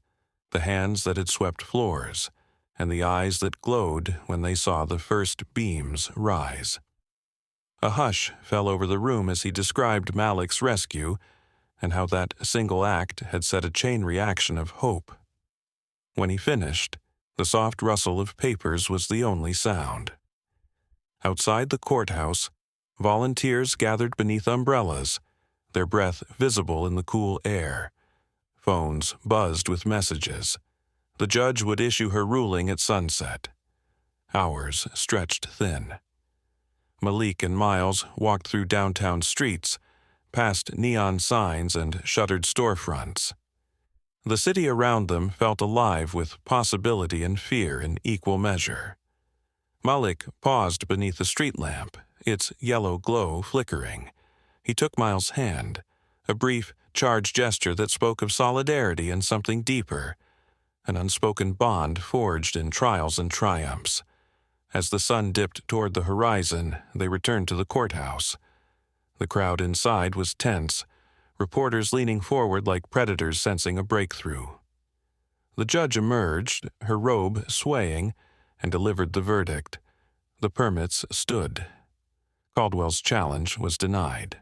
the hands that had swept floors, and the eyes that glowed when they saw the first beams rise. A hush fell over the room as he described Malik's rescue and how that single act had set a chain reaction of hope. When he finished, the soft rustle of papers was the only sound. Outside the courthouse, volunteers gathered beneath umbrellas, their breath visible in the cool air. Phones buzzed with messages. The judge would issue her ruling at sunset. Hours stretched thin. Malik and Miles walked through downtown streets, past neon signs and shuttered storefronts. The city around them felt alive with possibility and fear in equal measure. Malik paused beneath a street lamp, its yellow glow flickering. He took Miles' hand, a brief, charged gesture that spoke of solidarity and something deeper, an unspoken bond forged in trials and triumphs. As the sun dipped toward the horizon, they returned to the courthouse. The crowd inside was tense, reporters leaning forward like predators sensing a breakthrough. The judge emerged, her robe swaying, and delivered the verdict. The permits stood. Caldwell's challenge was denied.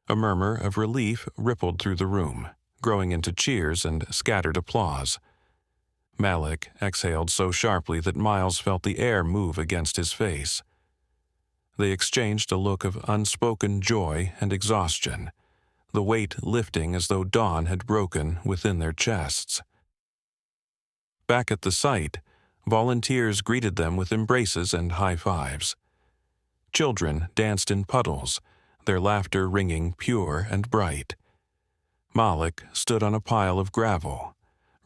A murmur of relief rippled through the room, growing into cheers and scattered applause. Malik exhaled so sharply that Miles felt the air move against his face. They exchanged a look of unspoken joy and exhaustion, the weight lifting as though dawn had broken within their chests. Back at the site, volunteers greeted them with embraces and high fives. Children danced in puddles, their laughter ringing pure and bright. Malik stood on a pile of gravel,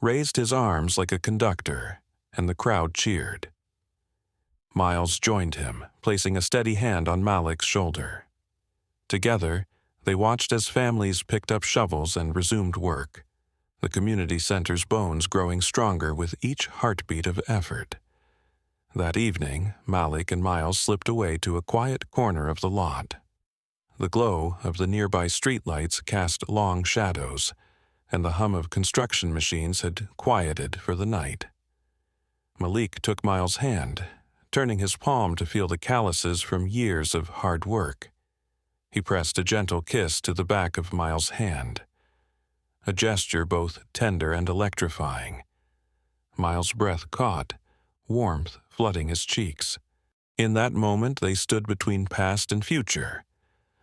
raised his arms like a conductor, and the crowd cheered. Miles joined him, placing a steady hand on Malik's shoulder. Together, they watched as families picked up shovels and resumed work, the community center's bones growing stronger with each heartbeat of effort. That evening, Malik and Miles slipped away to a quiet corner of the lot. The glow of the nearby streetlights cast long shadows, and the hum of construction machines had quieted for the night. Malik took Miles' hand, turning his palm to feel the calluses from years of hard work. He pressed a gentle kiss to the back of Miles' hand, a gesture both tender and electrifying. Miles' breath caught, warmth flooding his cheeks. In that moment they stood between past and future,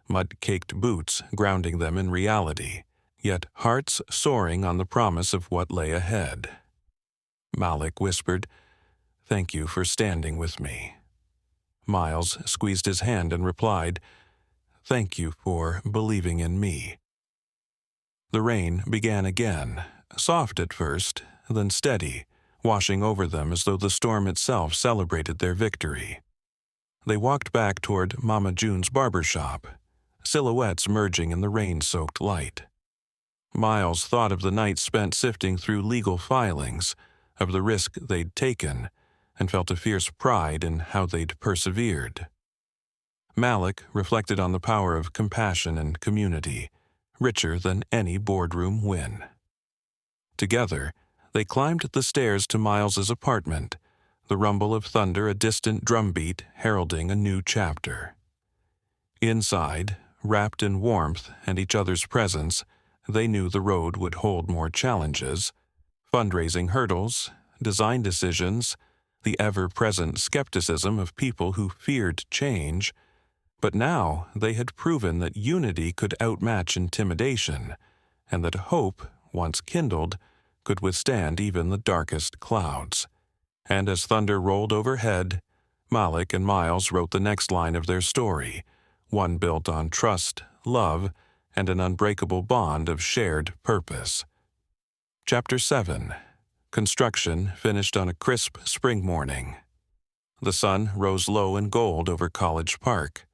mud-caked boots grounding them in reality, yet hearts soaring on the promise of what lay ahead. Malik whispered, "Thank you for standing with me." Miles squeezed his hand and replied, "Thank you for believing in me." The rain began again, soft at first, then steady, washing over them as though the storm itself celebrated their victory. They walked back toward Mama June's barber shop, silhouettes merging in the rain-soaked light. Miles thought of the night spent sifting through legal filings, of the risk they'd taken, and felt a fierce pride in how they'd persevered. Malik reflected on the power of compassion and community, richer than any boardroom win. Together, they climbed the stairs to Miles's apartment, the rumble of thunder a distant drumbeat heralding a new chapter. Inside, wrapped in warmth and each other's presence, they knew the road would hold more challenges, fundraising hurdles, design decisions, the ever-present skepticism of people who feared change. But now they had proven that unity could outmatch intimidation, and that hope, once kindled, could withstand even the darkest clouds. And as thunder rolled overhead, Malik and Miles wrote the next line of their story, one built on trust, love, and an unbreakable bond of shared purpose. Chapter 7. Construction finished on a crisp spring morning. The sun rose low and gold over College Park,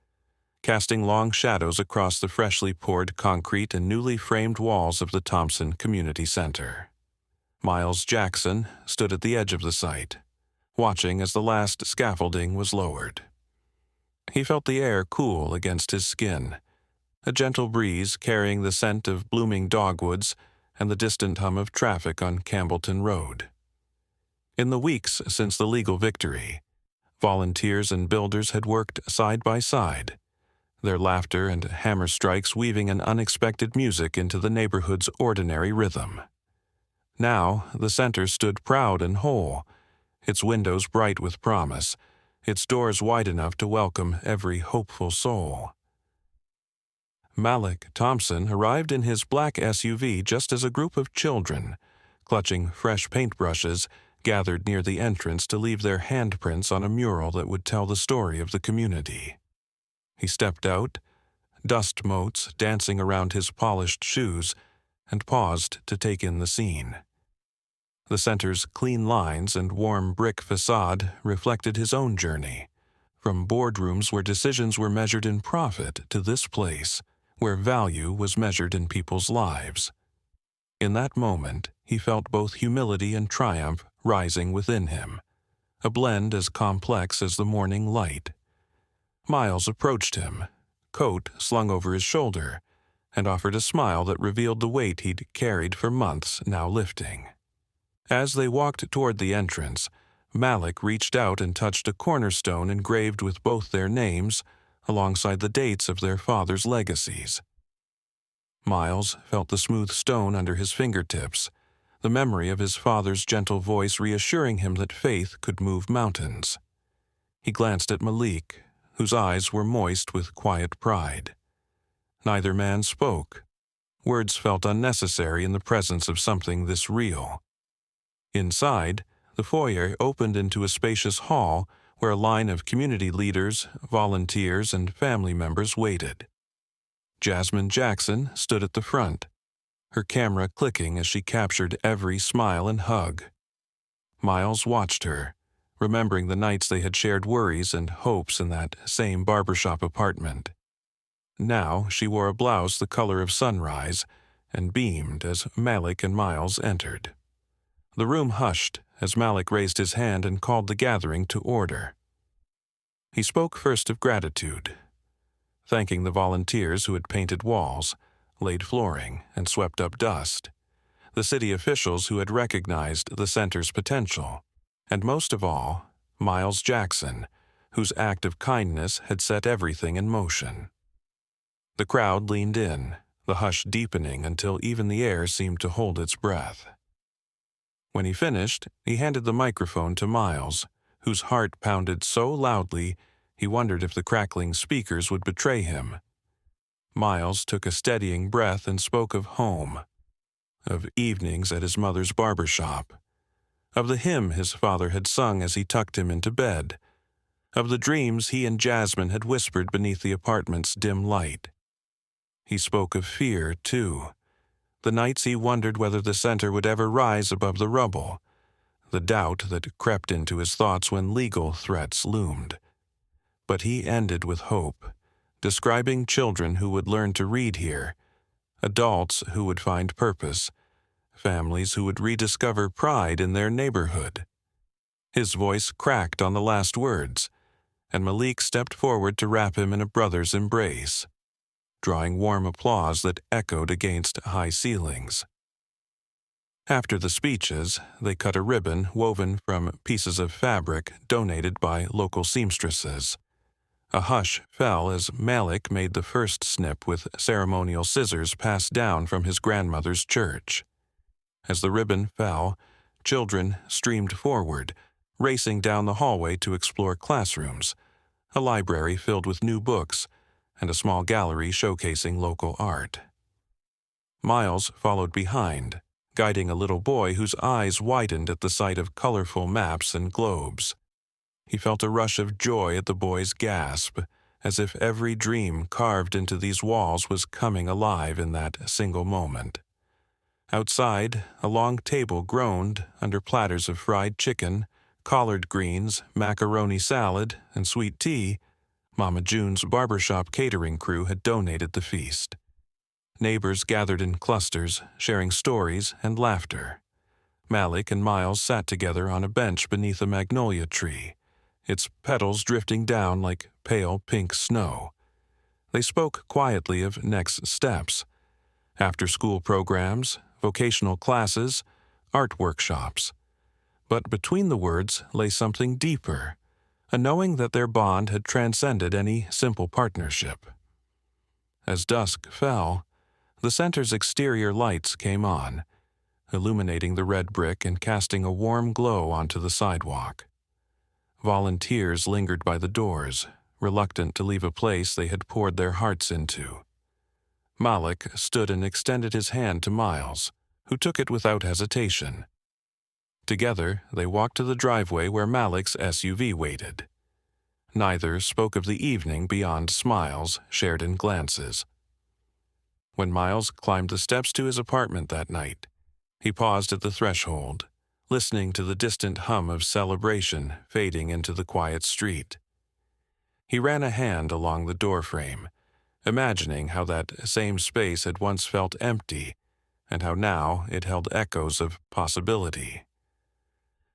casting long shadows across the freshly poured concrete and newly framed walls of the Thompson Community Center. Miles Jackson stood at the edge of the site, watching as the last scaffolding was lowered. He felt the air cool against his skin, a gentle breeze carrying the scent of blooming dogwoods and the distant hum of traffic on Campbellton Road. In the weeks since the legal victory, volunteers and builders had worked side by side, their laughter and hammer strikes weaving an unexpected music into the neighborhood's ordinary rhythm. Now the center stood proud and whole, its windows bright with promise, its doors wide enough to welcome every hopeful soul. Malik Thompson arrived in his black SUV just as a group of children, clutching fresh paintbrushes, gathered near the entrance to leave their handprints on a mural that would tell the story of the community. He stepped out, dust motes dancing around his polished shoes, and paused to take in the scene. The center's clean lines and warm brick facade reflected his own journey, from boardrooms where decisions were measured in profit to this place, where value was measured in people's lives. In that moment, he felt both humility and triumph rising within him, a blend as complex as the morning light. Miles approached him, coat slung over his shoulder, and offered a smile that revealed the weight he'd carried for months now lifting. As they walked toward the entrance, Malik reached out and touched a cornerstone engraved with both their names, alongside the dates of their father's legacies. Miles felt the smooth stone under his fingertips, the memory of his father's gentle voice reassuring him that faith could move mountains. He glanced at Malik, whose eyes were moist with quiet pride. Neither man spoke. Words felt unnecessary in the presence of something this real. Inside, the foyer opened into a spacious hall where a line of community leaders, volunteers, and family members waited. Jasmine Jackson stood at the front, her camera clicking as she captured every smile and hug. Miles watched her, remembering the nights they had shared worries and hopes in that same barbershop apartment. Now she wore a blouse the color of sunrise and beamed as Malik and Miles entered. The room hushed as Malik raised his hand and called the gathering to order. He spoke first of gratitude, thanking the volunteers who had painted walls, laid flooring, and swept up dust, the city officials who had recognized the center's potential, and most of all, Miles Jackson, whose act of kindness had set everything in motion. The crowd leaned in, the hush deepening until even the air seemed to hold its breath. When he finished, he handed the microphone to Miles, whose heart pounded so loudly he wondered if the crackling speakers would betray him. Miles took a steadying breath and spoke of home, of evenings at his mother's barbershop, of the hymn his father had sung as he tucked him into bed, of the dreams he and Jasmine had whispered beneath the apartment's dim light. He spoke of fear, too, the nights he wondered whether the center would ever rise above the rubble, the doubt that crept into his thoughts when legal threats loomed. But he ended with hope, describing children who would learn to read here, adults who would find purpose, families who would rediscover pride in their neighborhood. His voice cracked on the last words, and Malik stepped forward to wrap him in a brother's embrace, drawing warm applause that echoed against high ceilings. After the speeches, they cut a ribbon woven from pieces of fabric donated by local seamstresses. A hush fell as Malik made the first snip with ceremonial scissors passed down from his grandmother's church. As the ribbon fell, children streamed forward, racing down the hallway to explore classrooms, a library filled with new books, and a small gallery showcasing local art. Miles followed behind, guiding a little boy whose eyes widened at the sight of colorful maps and globes. He felt a rush of joy at the boy's gasp, as if every dream carved into these walls was coming alive in that single moment. Outside, a long table groaned under platters of fried chicken, collard greens, macaroni salad, and sweet tea. Mama June's barbershop catering crew had donated the feast. Neighbors gathered in clusters, sharing stories and laughter. Malik and Miles sat together on a bench beneath a magnolia tree, its petals drifting down like pale pink snow. They spoke quietly of next steps, after-school programs, vocational classes, art workshops. But between the words lay something deeper, a knowing that their bond had transcended any simple partnership. As dusk fell, the center's exterior lights came on, illuminating the red brick and casting a warm glow onto the sidewalk. Volunteers lingered by the doors, reluctant to leave a place they had poured their hearts into. Malik stood and extended his hand to Miles, who took it without hesitation. Together, they walked to the driveway where Malik's SUV waited. Neither spoke of the evening beyond smiles shared in glances. When Miles climbed the steps to his apartment that night, he paused at the threshold, listening to the distant hum of celebration fading into the quiet street. He ran a hand along the doorframe, imagining how that same space had once felt empty and how now it held echoes of possibility.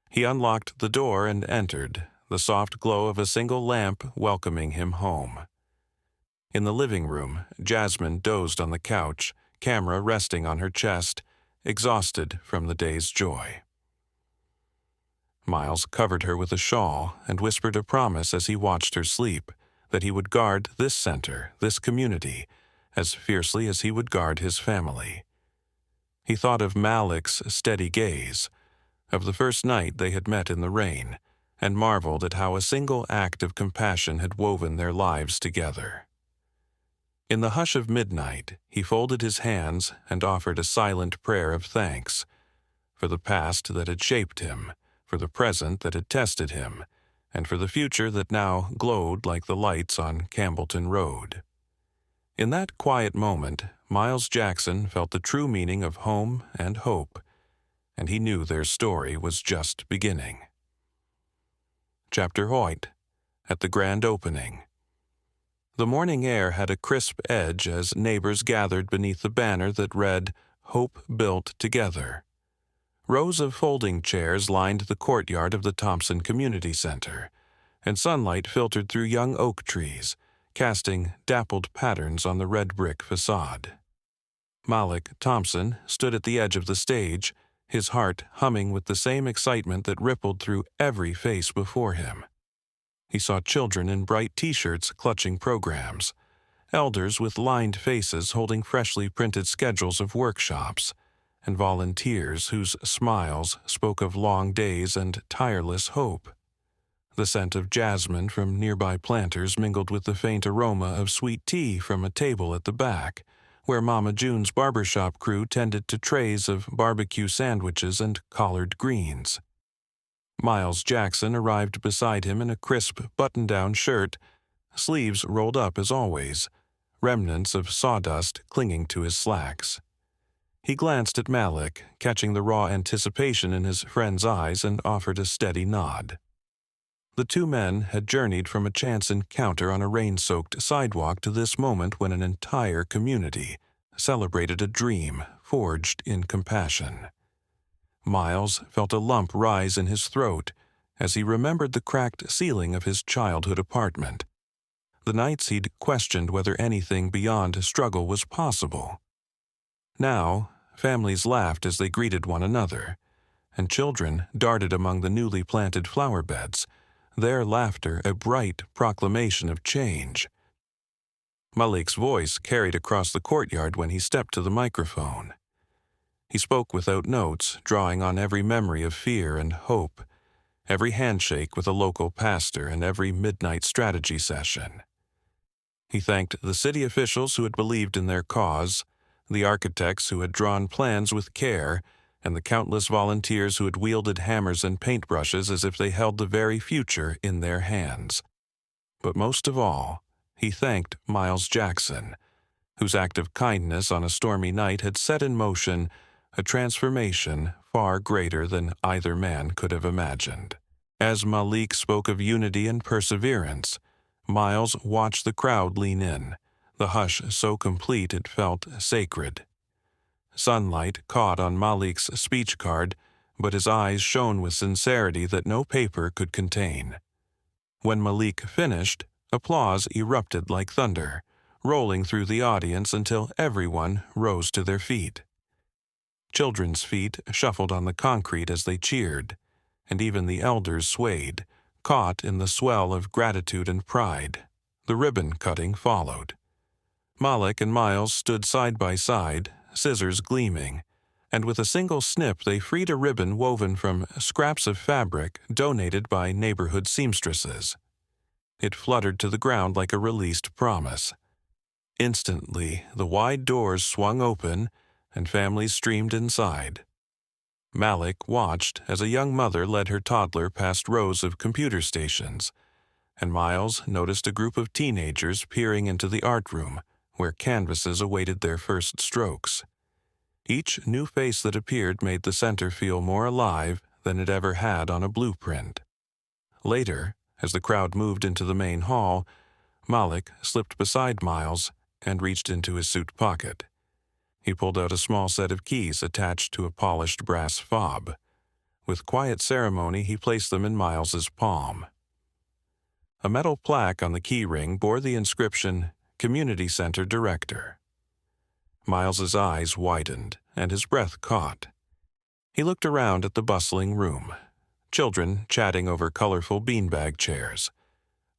He unlocked the door and entered, the soft glow of a single lamp welcoming him home. In the living room, Jasmine dozed on the couch, camera resting on her chest, exhausted from the day's joy. Miles covered her with a shawl and whispered a promise as he watched her sleep, that he would guard this center, this community, as fiercely as he would guard his family. He thought of Malik's steady gaze, of the first night they had met in the rain, and marveled at how a single act of compassion had woven their lives together. In the hush of midnight, he folded his hands and offered a silent prayer of thanks for the past that had shaped him, for the present that had tested him, and for the future that now glowed like the lights on Campbellton Road. In that quiet moment, Miles Jackson felt the true meaning of home and hope, and he knew their story was just beginning. Chapter Hoyt, at the grand opening. The morning air had a crisp edge as neighbors gathered beneath the banner that read, "Hope Built Together." Rows of folding chairs lined the courtyard of the Thompson Community Center, and sunlight filtered through young oak trees, casting dappled patterns on the red brick facade. Malik Thompson stood at the edge of the stage, his heart humming with the same excitement that rippled through every face before him. He saw children in bright T-shirts clutching programs, elders with lined faces holding freshly printed schedules of workshops, and volunteers whose smiles spoke of long days and tireless hope. The scent of jasmine from nearby planters mingled with the faint aroma of sweet tea from a table at the back, where Mama June's barbershop crew tended to trays of barbecue sandwiches and collard greens. Miles Jackson arrived beside him in a crisp button-down shirt, sleeves rolled up as always, remnants of sawdust clinging to his slacks. He glanced at Malik, catching the raw anticipation in his friend's eyes, and offered a steady nod. The two men had journeyed from a chance encounter on a rain-soaked sidewalk to this moment when an entire community celebrated a dream forged in compassion. Miles felt a lump rise in his throat as he remembered the cracked ceiling of his childhood apartment, the nights he'd questioned whether anything beyond struggle was possible. Now, families laughed as they greeted one another, and children darted among the newly planted flower beds, their laughter a bright proclamation of change. Malik's voice carried across the courtyard when he stepped to the microphone. He spoke without notes, drawing on every memory of fear and hope, every handshake with a local pastor and every midnight strategy session. He thanked the city officials who had believed in their cause, the architects who had drawn plans with care, and the countless volunteers who had wielded hammers and paintbrushes as if they held the very future in their hands. But most of all, he thanked Miles Jackson, whose act of kindness on a stormy night had set in motion a transformation far greater than either man could have imagined. As Malik spoke of unity and perseverance, Miles watched the crowd lean in, the hush so complete it felt sacred. Sunlight caught on Malik's speech card, but his eyes shone with sincerity that no paper could contain. When Malik finished, applause erupted like thunder, rolling through the audience until everyone rose to their feet. Children's feet shuffled on the concrete as they cheered, and even the elders swayed, caught in the swell of gratitude and pride. The ribbon cutting followed. Malik and Miles stood side by side, scissors gleaming, and with a single snip they freed a ribbon woven from scraps of fabric donated by neighborhood seamstresses. It fluttered to the ground like a released promise. Instantly, the wide doors swung open, and families streamed inside. Malik watched as a young mother led her toddler past rows of computer stations, and Miles noticed a group of teenagers peering into the art room, where canvases awaited their first strokes. Each new face that appeared made the center feel more alive than it ever had on a blueprint. Later, as the crowd moved into the main hall, Malik slipped beside Miles and reached into his suit pocket. He pulled out a small set of keys attached to a polished brass fob. With quiet ceremony, he placed them in Miles's palm. A metal plaque on the key ring bore the inscription, Community Center Director. Miles's eyes widened, and his breath caught. He looked around at the bustling room. Children chatting over colorful beanbag chairs.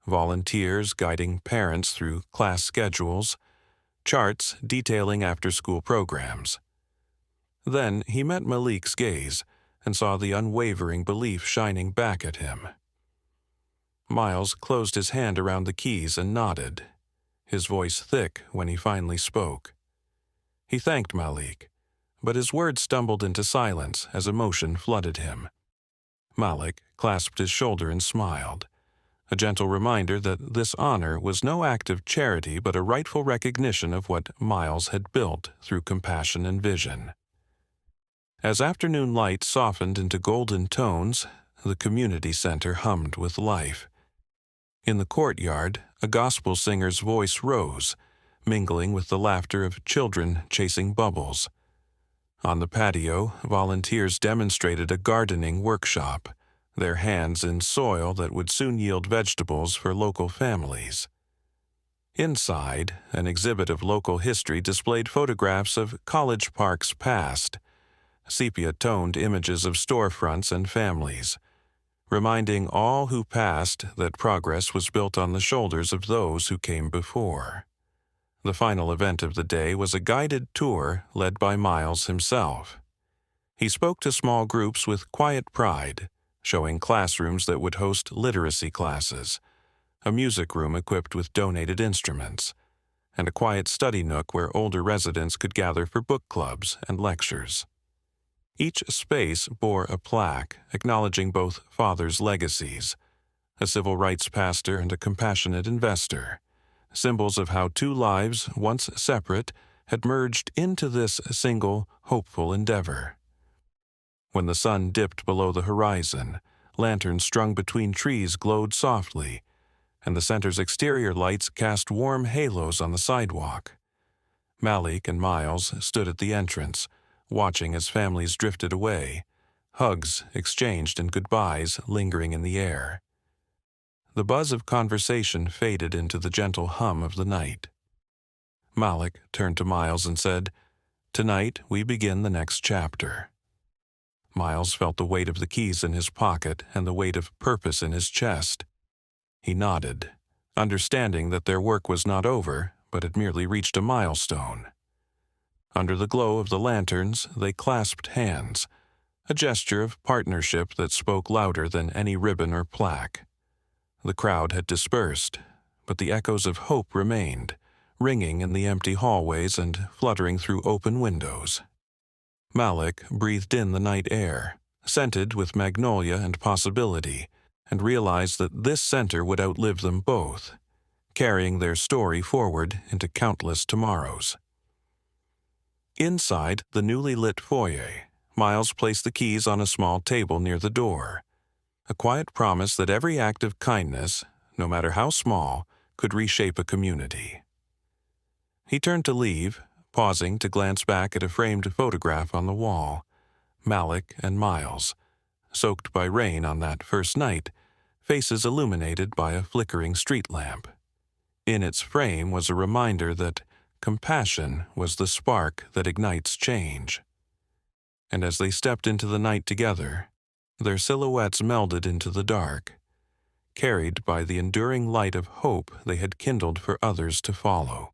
Volunteers guiding parents through class schedules. Charts detailing after-school programs. Then he met Malik's gaze and saw the unwavering belief shining back at him. Miles closed his hand around the keys and nodded, his voice thick when he finally spoke. He thanked Malik, but his words stumbled into silence as emotion flooded him. Malik clasped his shoulder and smiled, a gentle reminder that this honor was no act of charity but a rightful recognition of what Miles had built through compassion and vision. As afternoon light softened into golden tones, the community center hummed with life. In the courtyard, a gospel singer's voice rose, mingling with the laughter of children chasing bubbles. On the patio, volunteers demonstrated a gardening workshop, their hands in soil that would soon yield vegetables for local families. Inside, an exhibit of local history displayed photographs of college parks past, sepia-toned images of storefronts and families, reminding all who passed that progress was built on the shoulders of those who came before. The final event of the day was a guided tour led by Miles himself. He spoke to small groups with quiet pride, showing classrooms that would host literacy classes, a music room equipped with donated instruments, and a quiet study nook where older residents could gather for book clubs and lectures. Each space bore a plaque acknowledging both fathers' legacies, a civil rights pastor and a compassionate investor, symbols of how two lives, once separate, had merged into this single, hopeful endeavor. When the sun dipped below the horizon, lanterns strung between trees glowed softly, and the center's exterior lights cast warm halos on the sidewalk. Malik and Miles stood at the entrance, watching as families drifted away, hugs exchanged and goodbyes lingering in the air. The buzz of conversation faded into the gentle hum of the night. Malik turned to Miles and said, "Tonight we begin the next chapter." Miles felt the weight of the keys in his pocket and the weight of purpose in his chest. He nodded, understanding that their work was not over, but had merely reached a milestone. Under the glow of the lanterns, they clasped hands, a gesture of partnership that spoke louder than any ribbon or plaque. The crowd had dispersed, but the echoes of hope remained, ringing in the empty hallways and fluttering through open windows. Malik breathed in the night air, scented with magnolia and possibility, and realized that this center would outlive them both, carrying their story forward into countless tomorrows. Inside the newly lit foyer, Miles placed the keys on a small table near the door, a quiet promise that every act of kindness, no matter how small, could reshape a community. He turned to leave, pausing to glance back at a framed photograph on the wall, Malik and Miles, soaked by rain on that first night, faces illuminated by a flickering street lamp. In its frame was a reminder that compassion was the spark that ignites change. And as they stepped into the night together, their silhouettes melded into the dark, carried by the enduring light of hope they had kindled for others to follow.